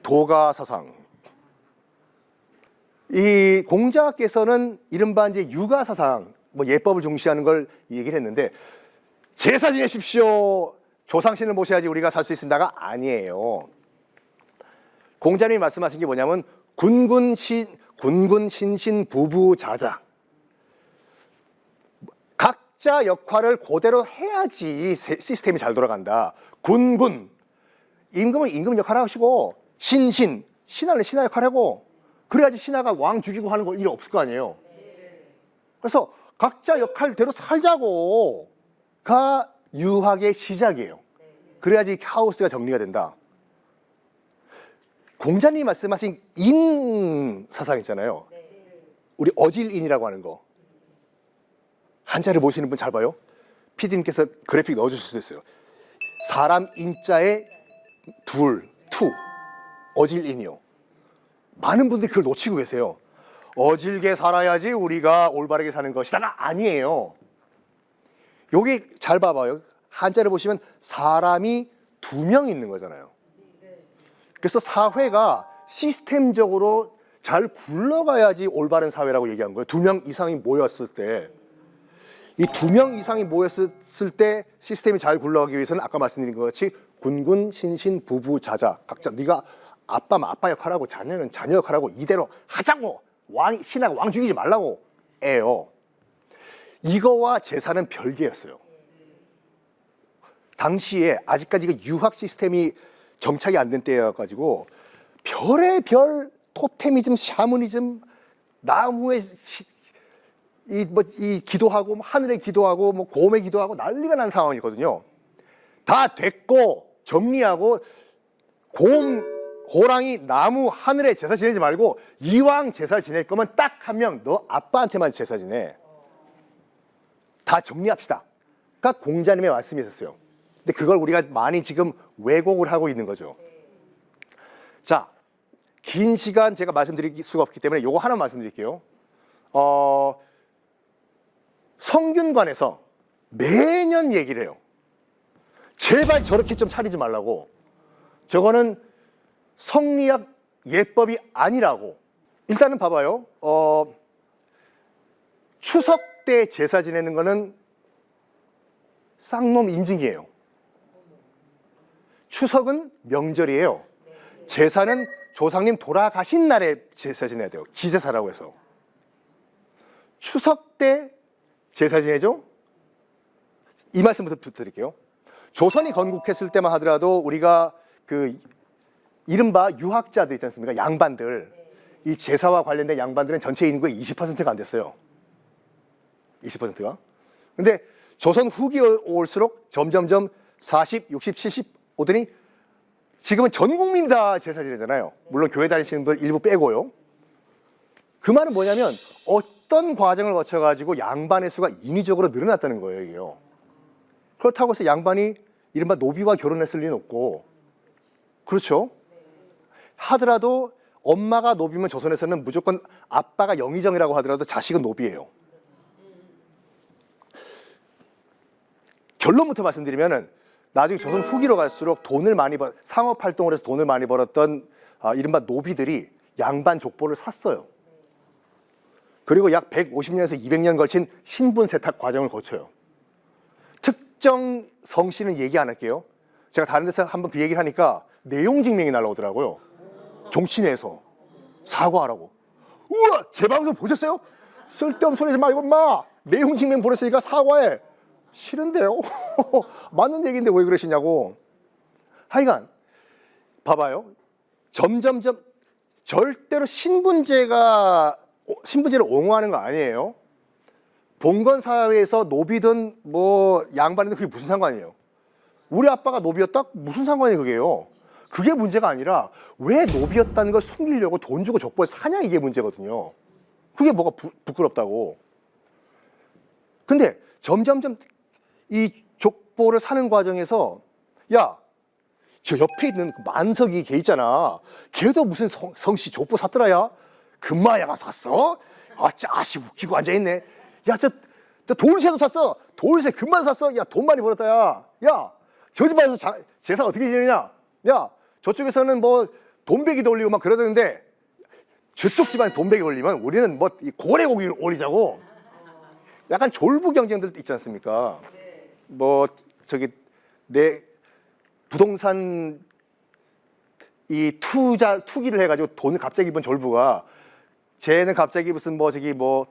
도가사상. 이 공자께서는 이른바 이제 육아사상, 뭐 예법을 중시하는 걸 얘기를 했는데 제사 지내십시오. 조상신을 모셔야지 우리가 살 수 있습니다가 아니에요. 공자님이 말씀하신 게 뭐냐면 군군 신신 부부자자. 각자 역할을 그대로 해야지 시스템이 잘 돌아간다. 군군 임금은 임금 역할 하시고 신하는 신하 역할 하고 그래야지 신하가 왕 죽이고 하는 거 일 없을 거 아니에요. 그래서 각자 역할대로 살자고가 유학의 시작이에요. 그래야지 카오스가 정리가 된다. 공자님이 말씀하신 인 사상 있잖아요. 우리 어질인이라고 하는 거. 한자를 모시는 분 잘 봐요. PD님께서 그래픽 넣어주실 수도 있어요. 사람 인자에 투 어질인이요. 많은 분들이 그걸 놓치고 계세요. 어질게 살아야지 우리가 올바르게 사는 것이다가 아니에요. 여기 잘 봐봐요. 한자를 보시면 사람이 2명 있는 거잖아요. 그래서 사회가 시스템적으로 잘 굴러가야지 올바른 사회라고 얘기한 거예요. 2명 이상이 모였을 때. 이 2명 이상이 모였을 때 시스템이 잘 굴러가기 위해서는 아까 말씀드린 것 같이 군군 신신 부부 자자 각자 네가 아빠면 아빠 역할하고 자녀는 자녀 역할하고 이대로 하자고 신하가 왕 죽이지 말라고 해요. 이거와 제사는 별개였어요. 당시에 아직까지 그 유학 시스템이 정착이 안 된 때여가지고 별의 토테미즘, 샤머니즘, 나무에 이 기도하고 하늘에 기도하고 뭐 곰에 기도하고 난리가 난 상황이거든요. 다 됐고 정리하고 호랑이, 나무, 하늘에 제사 지내지 말고 이왕 제사 지낼 거면 딱 한 명 너 아빠한테만 제사 지내. 다 정리합시다. 그러니까 공자님의 말씀이 있었어요. 근데 그걸 우리가 많이 지금 왜곡을 하고 있는 거죠. 자, 긴 시간 제가 말씀드릴 수가 없기 때문에 요거 하나 말씀드릴게요. 성균관에서 매년 얘기를 해요. 제발 저렇게 좀 차리지 말라고. 저거는 성리학 예법이 아니라고. 일단은 봐봐요. 추석 때 제사 지내는 거는 쌍놈 인증이에요. 추석은 명절이에요. 제사는 조상님 돌아가신 날에 제사 지내야 돼요. 기제사라고 해서. 추석 때 제사 지내죠? 이 말씀부터 드릴게요. 조선이 건국했을 때만 하더라도 우리가 그 이른바 유학자들 있지 않습니까? 양반들. 이 제사와 관련된 양반들은 전체 인구의 20%가 안 됐어요. 20%가. 근데 조선 후기 올수록 점점점 40, 60, 70 오더니 지금은 전 국민이 다 제사 지내잖아요. 물론 교회 다니시는 분 일부 빼고요. 그 말은 뭐냐면 어떤 과정을 거쳐가지고 양반의 수가 인위적으로 늘어났다는 거예요, 이게요. 그렇다고 해서 양반이 이른바 노비와 결혼했을 리는 없고, 그렇죠? 하더라도 엄마가 노비면 조선에서는 무조건 아빠가 영의정이라고 하더라도 자식은 노비예요. 결론부터 말씀드리면은 나중에 조선 후기로 갈수록 상업 활동을 해서 돈을 많이 벌었던 이른바 노비들이 양반 족보를 샀어요. 그리고 약 150년에서 200년 걸친 신분 세탁 과정을 거쳐요. 특정 성씨는 얘기 안 할게요. 제가 다른 데서 한번 그 얘기를 하니까 내용 증명이 날라오더라고요. 정치내에서 사과하라고. 우와, 제 방송 보셨어요? 쓸데없는 소리 하지 말고 마. 내용 증명 보냈으니까 사과해. 싫은데요? 맞는 얘기인데 왜 그러시냐고. 하여간 봐봐요. 점점점 절대로 신분제를 옹호하는 거 아니에요. 봉건 사회에서 노비든 뭐 양반이든 그게 무슨 상관이에요. 우리 아빠가 노비였다? 무슨 상관이 그게요. 그게 문제가 아니라 왜 노비였다는 걸 숨기려고 돈 주고 족보를 사냐, 이게 문제거든요. 그게 뭐가 부끄럽다고. 근데 점점점 이 족보를 사는 과정에서 야, 저 옆에 있는 그 만석이 걔 있잖아. 걔도 무슨 성씨 족보 샀더라. 야, 금마야가 샀어? 아, 짜식 웃기고 앉아있네. 야, 저 돌쇠도 샀어. 돌쇠 금만 샀어. 야, 돈 많이 벌었다. 야, 저 집안에서 제사 어떻게 지내냐? 야, 저쪽에서는 뭐 돈베기도 올리고 막 그러던데 저쪽 집안에서 돈베기 올리면 우리는 뭐 고래고기 올리자고. 약간 졸부 경쟁들 있지 않습니까? 뭐 저기 내 부동산 이 투기를 해가지고 돈을 갑자기 번 졸부가 쟤는 갑자기 무슨 뭐 저기 뭐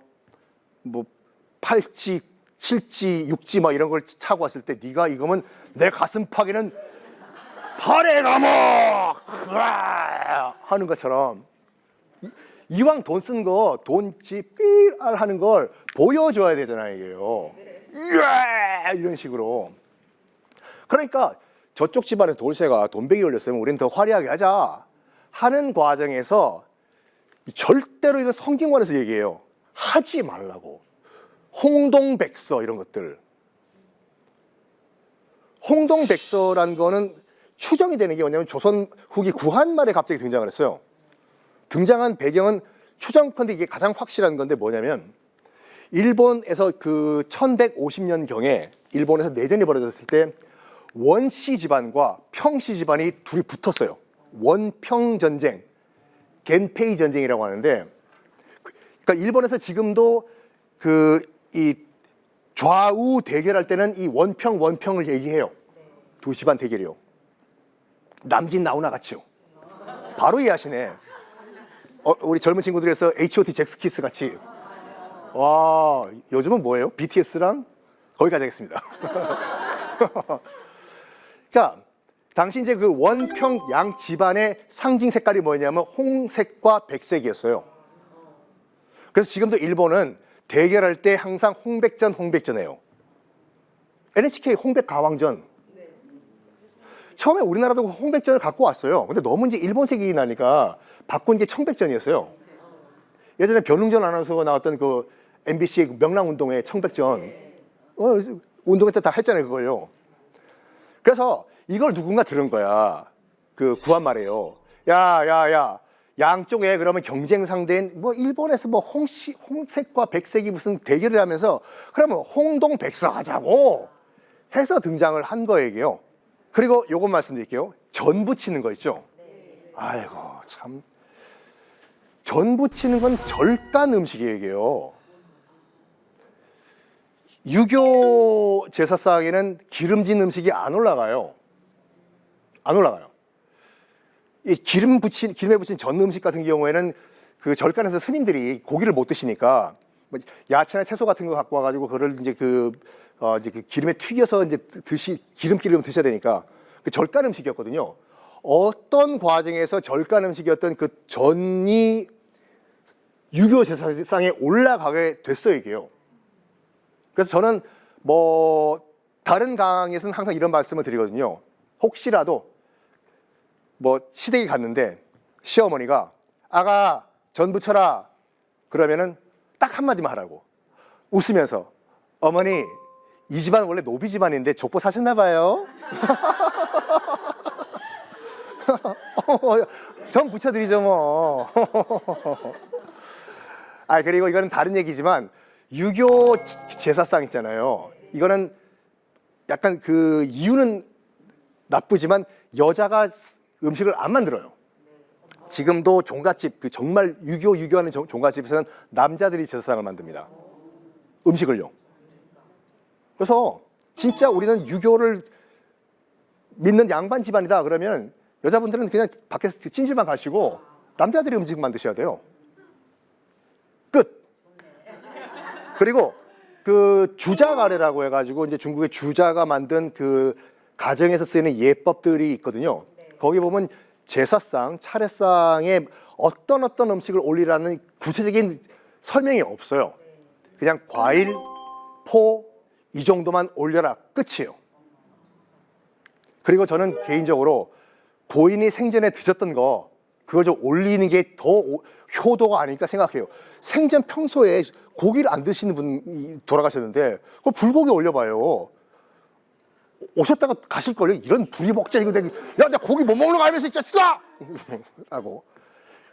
팔찌, 칠찌, 육지 막 이런 걸 차고 왔을 때 네가 이거면 내 가슴 파기는 발에 감어 하는 것처럼 이왕 돈 쓴 거 돈지 삐알 하는 걸 보여줘야 되잖아요, 이게요. 이런 식으로. 그러니까 저쪽 집안에서 돌쇠가 돈베기 올렸으면 우리는 더 화려하게 하자 하는 과정에서 절대로 이거 성경관에서 얘기해요. 하지 말라고. 홍동백서 이런 것들. 홍동백서란 거는 추정이 되는 게 뭐냐면 조선 후기 구한말에 갑자기 등장을 했어요. 등장한 배경은 추정컨대 이게 가장 확실한 건데 뭐냐면 일본에서 그 1150년경에 일본에서 내전이 벌어졌을 때 원씨 집안과 평씨 집안이 둘이 붙었어요. 원평 전쟁, 겐페이 전쟁이라고 하는데, 그러니까 일본에서 지금도 그 이 좌우 대결할 때는 이 원평을 얘기해요. 두 집안 대결이요. 남진 나오나 같이요. 바로 이해하시네. 우리 젊은 친구들에서 H.O.T. 잭스키스 같이. 와, 요즘은 뭐예요? BTS랑 거기까지 하겠습니다. 그러니까 당시 이제 그 원평 양 집안의 상징 색깔이 뭐냐면 홍색과 백색이었어요. 그래서 지금도 일본은 대결할 때 항상 홍백전해요. NHK 홍백가왕전. 처음에 우리나라도 홍백전을 갖고 왔어요. 근데 너무 이제 일본색이 나니까 바꾼 게 청백전이었어요. 예전에 변웅전 아나운서가 나왔던 그 MBC의 명랑운동회 청백전. 운동회 때 다 했잖아요, 그걸요. 그래서 이걸 누군가 들은 거야. 그 구한말에요. 야. 양쪽에 그러면 경쟁 상대인 뭐 일본에서 뭐 홍색과 백색이 무슨 대결을 하면서 그러면 홍동백서 하자고 해서 등장을 한 거예요. 그리고 요것 말씀드릴게요. 전 부치는 거 있죠? 아이고 참. 전 부치는 건 절간 음식이에요. 유교 제사상에는 기름진 음식이 안 올라가요. 이 기름에 부친 전 음식 같은 경우에는 그 절간에서 스님들이 고기를 못 드시니까 뭐 야채나 채소 같은 거 갖고 와가지고 그걸 이제 그 기름에 튀겨서 이제 기름기를 드셔야 되니까 그 절간 음식이었거든요. 어떤 과정에서 절간 음식이었던 그 전이 유교 제사상에 올라가게 됐어요, 이게요. 그래서 저는 뭐 다른 강의에서는 항상 이런 말씀을 드리거든요. 혹시라도 뭐 시댁에 갔는데 시어머니가 아가 전 부쳐라 그러면은 딱 한마디만 하라고. 웃으면서 어머니 이 집안 원래 노비 집안인데 족보 사셨나 봐요. 전 부쳐드리죠 뭐. 그리고 이거는 다른 얘기지만 유교 제사상 있잖아요. 이거는 약간 그 이유는 나쁘지만 여자가 음식을 안 만들어요. 지금도 종갓집, 그 정말 유교하는 종갓집에서는 남자들이 제사상을 만듭니다. 음식을요. 그래서 진짜 우리는 유교를 믿는 양반 집안이다 그러면 여자분들은 그냥 밖에서 찜질만 가시고 남자들이 음식만 드셔야 돼요. 끝. 그리고 그 주자가래라고 해가지고 이제 중국의 주자가 만든 그 가정에서 쓰이는 예법들이 있거든요. 거기 보면 제사상, 차례상에 어떤 음식을 올리라는 구체적인 설명이 없어요. 그냥 과일, 포 이 정도만 올려라 끝이에요. 그리고 저는 개인적으로 고인이 생전에 드셨던 거 그걸 좀 올리는 게 더 효도가 아닐까 생각해요. 생전 평소에 고기를 안 드시는 분이 돌아가셨는데 그 불고기 올려봐요. 오셨다가 가실걸요. 이런 불이먹자 이거 되게 야, 나 고기 못 먹는 거 알면서 진짜 치다 하고.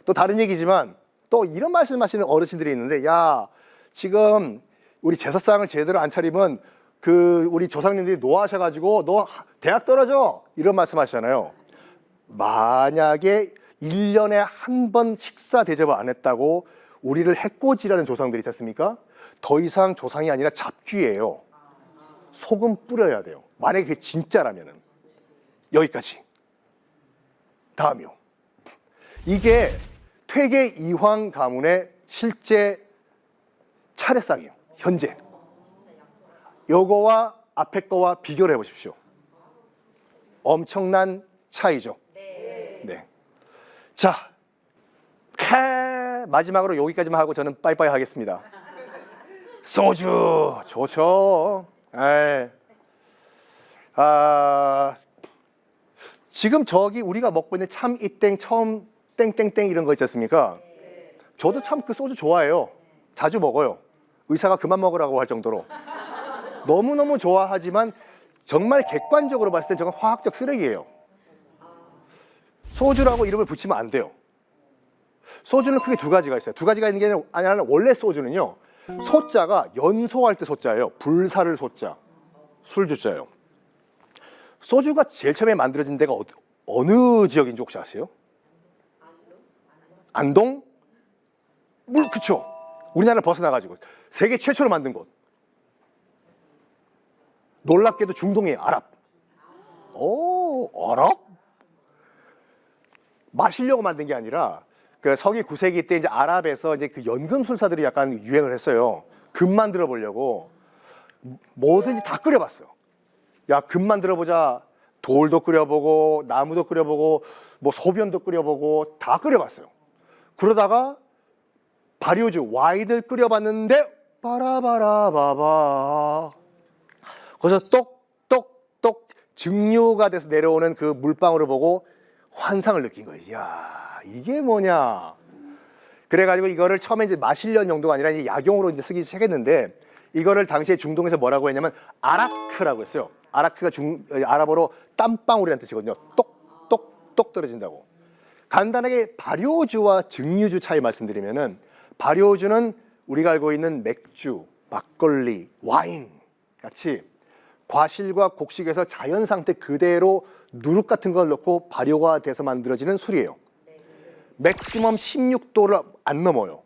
또 다른 얘기지만 또 이런 말씀하시는 어르신들이 있는데 야 지금 우리 제사상을 제대로 안 차리면 그 우리 조상님들이 노하셔가지고 너 대학 떨어져 이런 말씀하시잖아요. 만약에 1년에 한 번 식사 대접을 안 했다고 우리를 해코지라는 조상들이 있지 않습니까? 더 이상 조상이 아니라 잡귀예요. 소금 뿌려야 돼요. 만약에 그게 진짜라면은. 여기까지. 다음이요. 이게 퇴계 이황 가문의 실제 차례상이에요. 현재. 요거와 앞에 거와 비교를 해보십시오. 엄청난 차이죠. 네. 자, 마지막으로 여기까지만 하고 저는 빠이빠이 하겠습니다. 소주 좋죠. 에이. 지금 저기 우리가 먹고 있는 참 이땡 처음 땡땡땡 이런 거 있지 않습니까? 저도 참 그 소주 좋아해요. 자주 먹어요. 의사가 그만 먹으라고 할 정도로. 너무너무 좋아하지만 정말 객관적으로 봤을 때 저건 화학적 쓰레기예요. 소주라고 이름을 붙이면 안 돼요. 소주는 크게 두 가지가 있어요. 두 가지가 있는 게 아니라 원래 소주는요. 소자가 연소할 때 소자예요. 불사를 소자, 술주자예요. 소주가 제일 처음에 만들어진 데가 어느 지역인지 혹시 아세요? 안동? 그쵸. 우리나라를 벗어나가지고 세계 최초로 만든 곳. 놀랍게도 중동의 아랍. 오, 아랍? 마시려고 만든 게 아니라 그 서기 9세기 때 이제 아랍에서 이제 그 연금술사들이 약간 유행을 했어요. 금 만들어 보려고 뭐든지 다 끓여봤어요. 야, 금 만들어 보자. 돌도 끓여보고 나무도 끓여보고 뭐 소변도 끓여보고 다 끓여봤어요. 그러다가 발효주 와인을 끓여봤는데 바라바라바바 거기서 똑똑똑 증류가 돼서 내려오는 그 물방울을 보고 환상을 느낀 거예요. 이야, 이게 뭐냐. 그래가지고 이거를 처음에 이제 마시려는 용도가 아니라 이제 약용으로 이제 쓰기 시작했는데 이거를 당시에 중동에서 뭐라고 했냐면 아라크라고 했어요. 아라크가 아랍어로 땀방울이라는 뜻이거든요. 똑똑똑 떨어진다고. 간단하게 발효주와 증류주 차이 말씀드리면은 발효주는 우리가 알고 있는 맥주, 막걸리, 와인 같이 과실과 곡식에서 자연 상태 그대로 누룩 같은 걸 넣고 발효가 돼서 만들어지는 술이에요. 맥시멈 16도를 안 넘어요.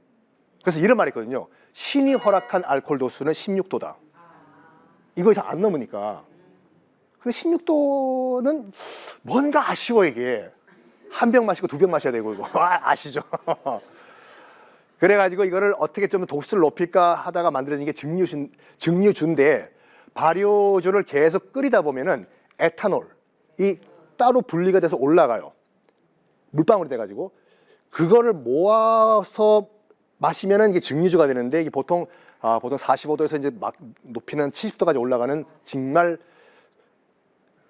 그래서 이런 말이 있거든요. 신이 허락한 알코올 도수는 16도다. 이거 이상 안 넘으니까. 근데 16도는 뭔가 아쉬워 이게. 한 병 마시고 두 병 마셔야 되고 이거 아시죠? 그래가지고 이거를 어떻게 좀 도수를 높일까 하다가 만들어진 게 증류주인데 발효주를 계속 끓이다 보면은 에탄올이 따로 분리가 돼서 올라가요. 물방울이 돼가지고 그거를 모아서 마시면은 이게 증류주가 되는데 이게 보통 45도에서 이제 막 높이는 70도까지 올라가는 정말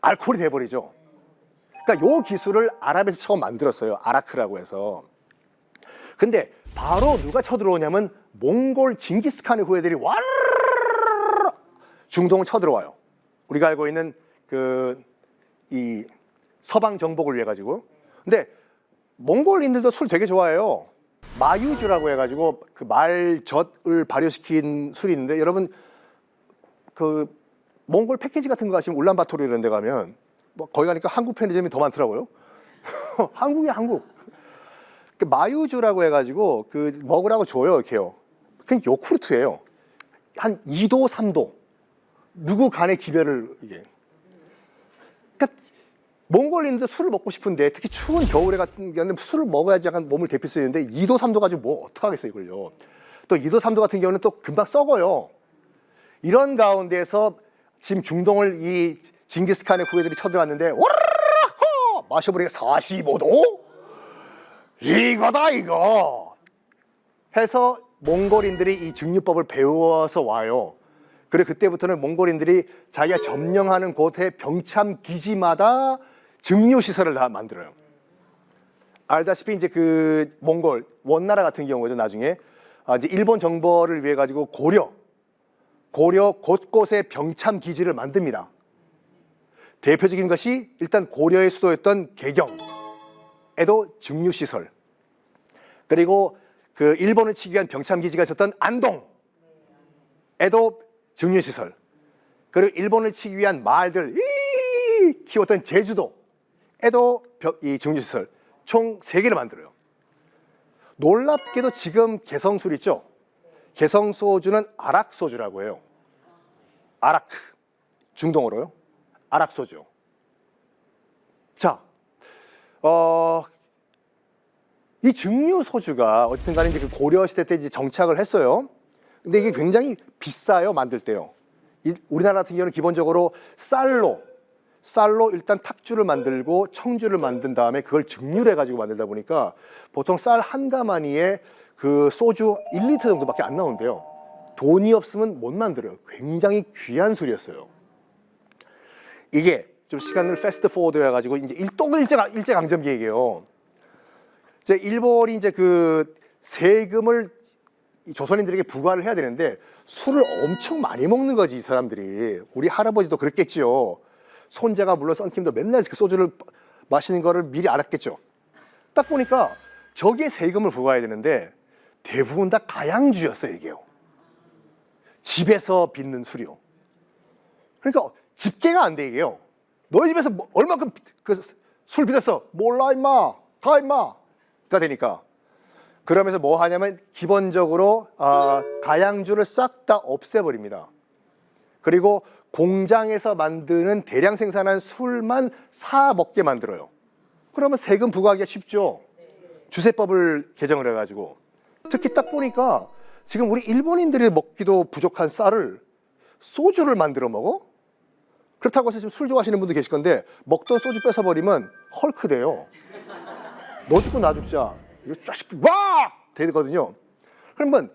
알코올이 돼버리죠. 그러니까 요 기술을 아랍에서 처음 만들었어요. 아라크라고 해서. 근데 바로 누가 쳐들어오냐면 몽골 징기스칸의 후예들이 와르르르 중동을 쳐들어와요. 우리가 알고 있는 이 서방 정복을 위해 가지고. 근데 몽골인들도 술 되게 좋아해요. 마유주라고 해가지고 그 말젓을 발효시킨 술이 있는데 여러분 그 몽골 패키지 같은 거 가시면 울란바토르 이런 데 가면 뭐 거기 가니까 한국 편의점이 더 많더라고요. 한국이야 한국. 그 마유주라고 해가지고 그 먹으라고 줘요 이렇게요. 그냥 요구르트예요. 한 2도 3도 누구 간의 기별을 이게. 그러니까 몽골인들 술을 먹고 싶은데 특히 추운 겨울에 같은 경우는 술을 먹어야지 약간 몸을 데필 수 있는데 2도 3도 가지고 뭐 어떡하겠어요 이걸요. 또 2도 3도 같은 경우는 또 금방 썩어요. 이런 가운데서 지금 중동을 이 징기스칸의 후예들이 쳐들어왔는데 오르르르 마셔보니까 45도? 이거다 이거 해서 몽골인들이 이 증류법을 배워서 와요. 그리고 그때부터는 몽골인들이 자기가 점령하는 곳의 병참 기지마다 증류시설을 다 만들어요. 알다시피 이제 그 몽골 원나라 같은 경우에도 나중에 이제 일본 정벌을 위해 가지고 고려 곳곳에 병참 기지를 만듭니다. 대표적인 것이 일단 고려의 수도였던 개경에도 증류시설, 그리고 그 일본을 치기 위한 병참 기지가 있었던 안동에도 증류시설, 그리고 일본을 치기 위한 말들 키웠던 제주도에도 이 증류시설 총 3개를 만들어요. 놀랍게도 지금 개성술 있죠? 개성소주는 아락소주라고 해요. 아락, 중동어로요. 아락소주. 자, 이 증류소주가 어쨌든 간에 이제 그 고려시대 때 이제 정착을 했어요. 근데 이게 굉장히 비싸요, 만들 때요. 우리나라 같은 경우는 기본적으로 쌀로 일단 탑주를 만들고 청주를 만든 다음에 그걸 증류를 해가지고 만들다 보니까 보통 쌀 한 가마니에 그 소주 1리터 정도밖에 안 나오는데요. 돈이 없으면 못 만들어요. 굉장히 귀한 술이었어요. 이게 좀 시간을 패스트 포워드 해가지고 이제 일제강점기 얘기예요. 이제 일본이 이제 그 세금을 조선인들에게 부과를 해야 되는데 술을 엄청 많이 먹는 거지 이 사람들이. 우리 할아버지도 그랬겠지요. 손자가 물론 썬킴도 맨날 그 소주를 마시는 거를 미리 알았겠죠. 딱 보니까 저기에 세금을 부과해야 되는데 대부분 다 가양주였어요, 이게요. 집에서 빚는 술이요. 그러니까 집계가 안 돼, 이게요. 너희 집에서 얼마큼 그 술 빚었어? 몰라, 임마. 가, 임마. 가 되니까. 그러면서 뭐 하냐면 기본적으로 가양주를 싹 다 없애버립니다. 그리고 공장에서 만드는 대량 생산한 술만 사 먹게 만들어요. 그러면 세금 부과하기가 쉽죠. 주세법을 개정을 해가지고. 특히 딱 보니까 지금 우리 일본인들이 먹기도 부족한 쌀을 소주를 만들어 먹어? 그렇다고 해서 지금 술 좋아하시는 분도 계실 건데 먹던 소주 뺏어버리면 헐크 돼요. 너 죽고 나 죽자. 이거 자식 와! 되거든요. 그러면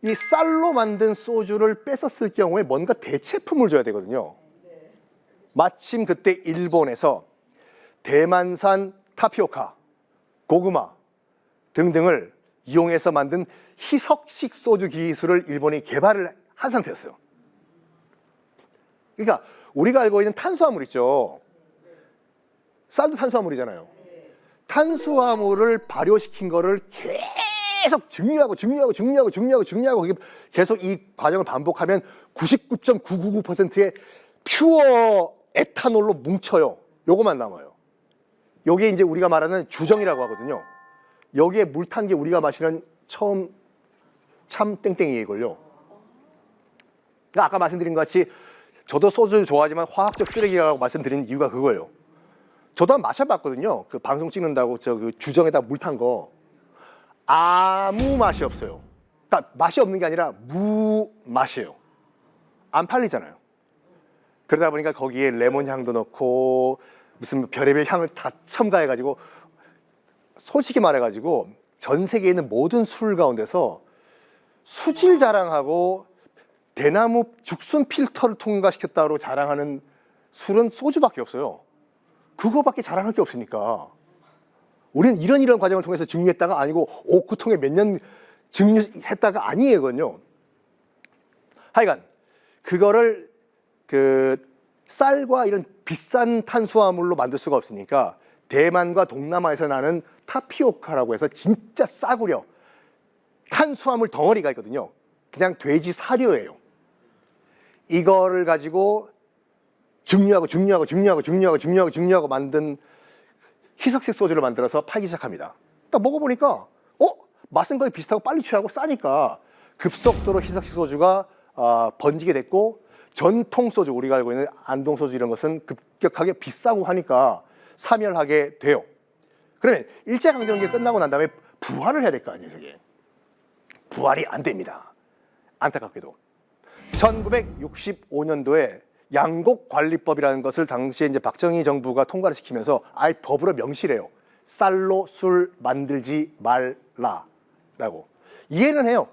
이 쌀로 만든 소주를 뺏었을 경우에 뭔가 대체품을 줘야 되거든요. 마침 그때 일본에서 대만산 타피오카, 고구마 등등을 이용해서 만든 희석식 소주 기술을 일본이 개발을 한 상태였어요. 그러니까 우리가 알고 있는 탄수화물 있죠. 쌀도 탄수화물이잖아요. 탄수화물을 발효시킨 거를 계속 증류하고 계속 이 과정을 반복하면 99.999%의 퓨어 에탄올로 뭉쳐요. 요거만 남아요. 요게 이제 우리가 말하는 주정이라고 하거든요. 여기에 물 탄 게 우리가 마시는 처음 참 땡땡이에 걸요. 그러니까 아까 말씀드린 것 같이 저도 소주 좋아하지만 화학적 쓰레기라고 말씀드린 이유가 그거예요. 저도 한번 마셔봤거든요. 그 방송 찍는다고 저 그 주정에다 물 탄 거 아무 맛이 없어요. 그러니까 맛이 없는 게 아니라 무맛이에요. 안 팔리잖아요. 그러다 보니까 거기에 레몬 향도 넣고 무슨 별의별 향을 다 첨가해가지고 솔직히 말해가지고 전 세계에 있는 모든 술 가운데서 수질 자랑하고 대나무 죽순 필터를 통과시켰다고 자랑하는 술은 소주밖에 없어요. 그거밖에 자랑할 게 없으니까. 우리는 이런 과정을 통해서 증류했다가 아니고 오크통에 몇 년 증류했다가 아니에요. 하여간 그거를 그 쌀과 이런 비싼 탄수화물로 만들 수가 없으니까 대만과 동남아에서 나는 타피오카라고 해서 진짜 싸구려 탄수화물 덩어리가 있거든요. 그냥 돼지 사료예요. 이거를 가지고 증류하고 만든 희석식 소주를 만들어서 팔기 시작합니다. 딱 먹어보니까 맛은 거의 비슷하고 빨리 취하고 싸니까 급속도로 희석식 소주가 번지게 됐고 전통 소주, 우리가 알고 있는 안동 소주 이런 것은 급격하게 비싸고 하니까 사멸하게 돼요. 그러면 일제강점기 끝나고 난 다음에 부활을 해야 될 거 아니에요, 저게. 부활이 안 됩니다. 안타깝게도. 1965년도에 양곡관리법이라는 것을 당시에 이제 박정희 정부가 통과를 시키면서 아예 법으로 명시해요. 쌀로 술 만들지 말라라고. 이해는 해요.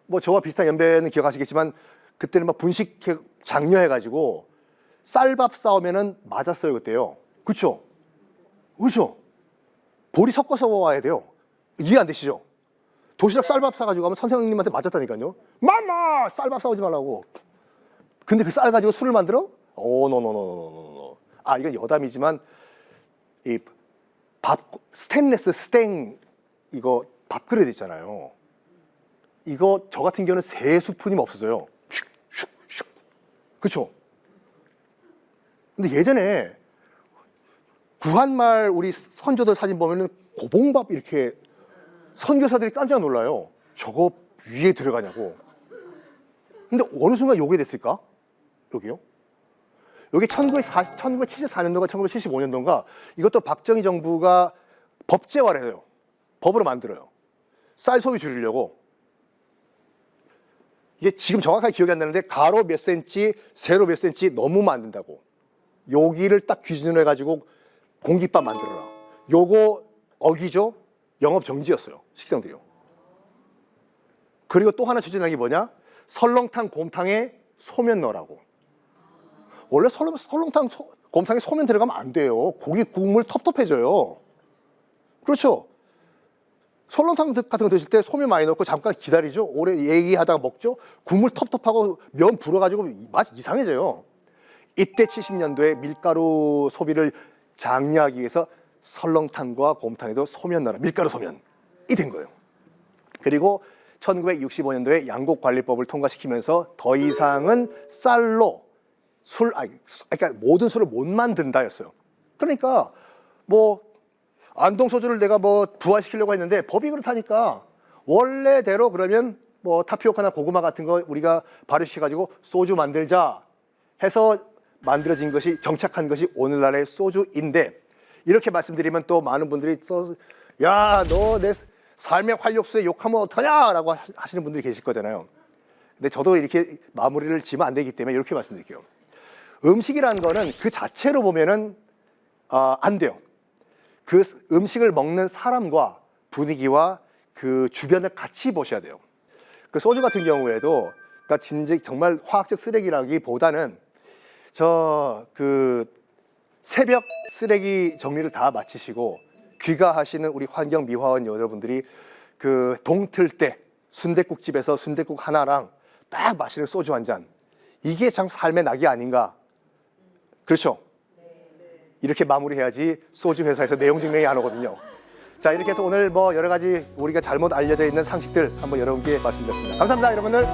뭐 저와 비슷한 연배는 기억하시겠지만 그때는 막 분식 장려해가지고 쌀밥 싸우면은 맞았어요 그때요. 그렇죠? 그렇죠? 보리 섞어서 와야 돼요. 이해 안 되시죠? 도시락 쌀밥 사가지고 가면 선생님한테 맞았다니까요. 맘마 쌀밥 싸우지 말라고. 근데 그 쌀 가지고 술을 만들어? 오, 노노노노노노. 아, 이건 여담이지만 이 밥 스테인레스 스탱 이거 밥그릇 있잖아요. 이거 저 같은 경우는 3스푼이면 없어져요. 슉슉슉. 그렇죠? 근데 예전에 구한말 우리 선조들 사진 보면은 고봉밥 이렇게 선교사들이 깜짝 놀라요. 저거 위에 들어가냐고. 근데 어느 순간 요게 됐을까? 여기요? 여기 1974년도가 1975년도인가 이것도 박정희 정부가 법제화를 해요. 법으로 만들어요. 쌀 소비 줄이려고. 이게 지금 정확하게 기억이 안 나는데 가로 몇 센치, 세로 몇 센치 넘으면 안 된다고. 여기를 딱 기준으로 해가지고 공깃밥 만들어라. 요거 어기죠? 영업 정지였어요. 식당들이요. 그리고 또 하나 추진한 게 뭐냐? 설렁탕, 곰탕에 소면 넣으라고. 원래 설렁탕, 곰탕에 소면 들어가면 안 돼요. 고기 국물 텁텁해져요. 그렇죠? 설렁탕 같은 거 드실 때 소면 많이 넣고 잠깐 기다리죠. 오래 얘기하다가 먹죠. 국물 텁텁하고 면 불어가지고 맛이 이상해져요. 이때 70년도에 밀가루 소비를 장려하기 위해서 설렁탕과 곰탕에도 소면 넣어라. 밀가루 소면이 된 거예요. 그리고 1965년도에 양곡관리법을 통과시키면서 더 이상은 쌀로 그러니까 모든 술을 못 만든다였어요. 그러니까 뭐 안동 소주를 내가 뭐 부활시키려고 했는데 법이 그렇다니까 원래대로 그러면 뭐 타피오카나 고구마 같은 거 우리가 발효시켜가지고 소주 만들자 해서 만들어진 것이 정착한 것이 오늘날의 소주인데 이렇게 말씀드리면 또 많은 분들이 야, 너 내 삶의 활력소에 욕하면 어떡하냐라고 하시는 분들이 계실 거잖아요. 근데 저도 이렇게 마무리를 지면 안 되기 때문에 이렇게 말씀드릴게요. 음식이라는 거는 그 자체로 보면은 안 돼요. 그 음식을 먹는 사람과 분위기와 그 주변을 같이 보셔야 돼요. 그 소주 같은 경우에도 그러니까 진짜 정말 화학적 쓰레기라기보다는 그 새벽 쓰레기 정리를 다 마치시고 귀가하시는 우리 환경미화원 여러분들이 그 동틀 때 순댓국집에서 순댓국 하나랑 딱 마시는 소주 한 잔 이게 참 삶의 낙이 아닌가. 그렇죠? 이렇게 마무리해야지 소주 회사에서 내용 증명이 안 오거든요. 자, 이렇게 해서 오늘 뭐 여러 가지 우리가 잘못 알려져 있는 상식들 한번 여러분께 말씀드렸습니다. 감사합니다, 여러분들.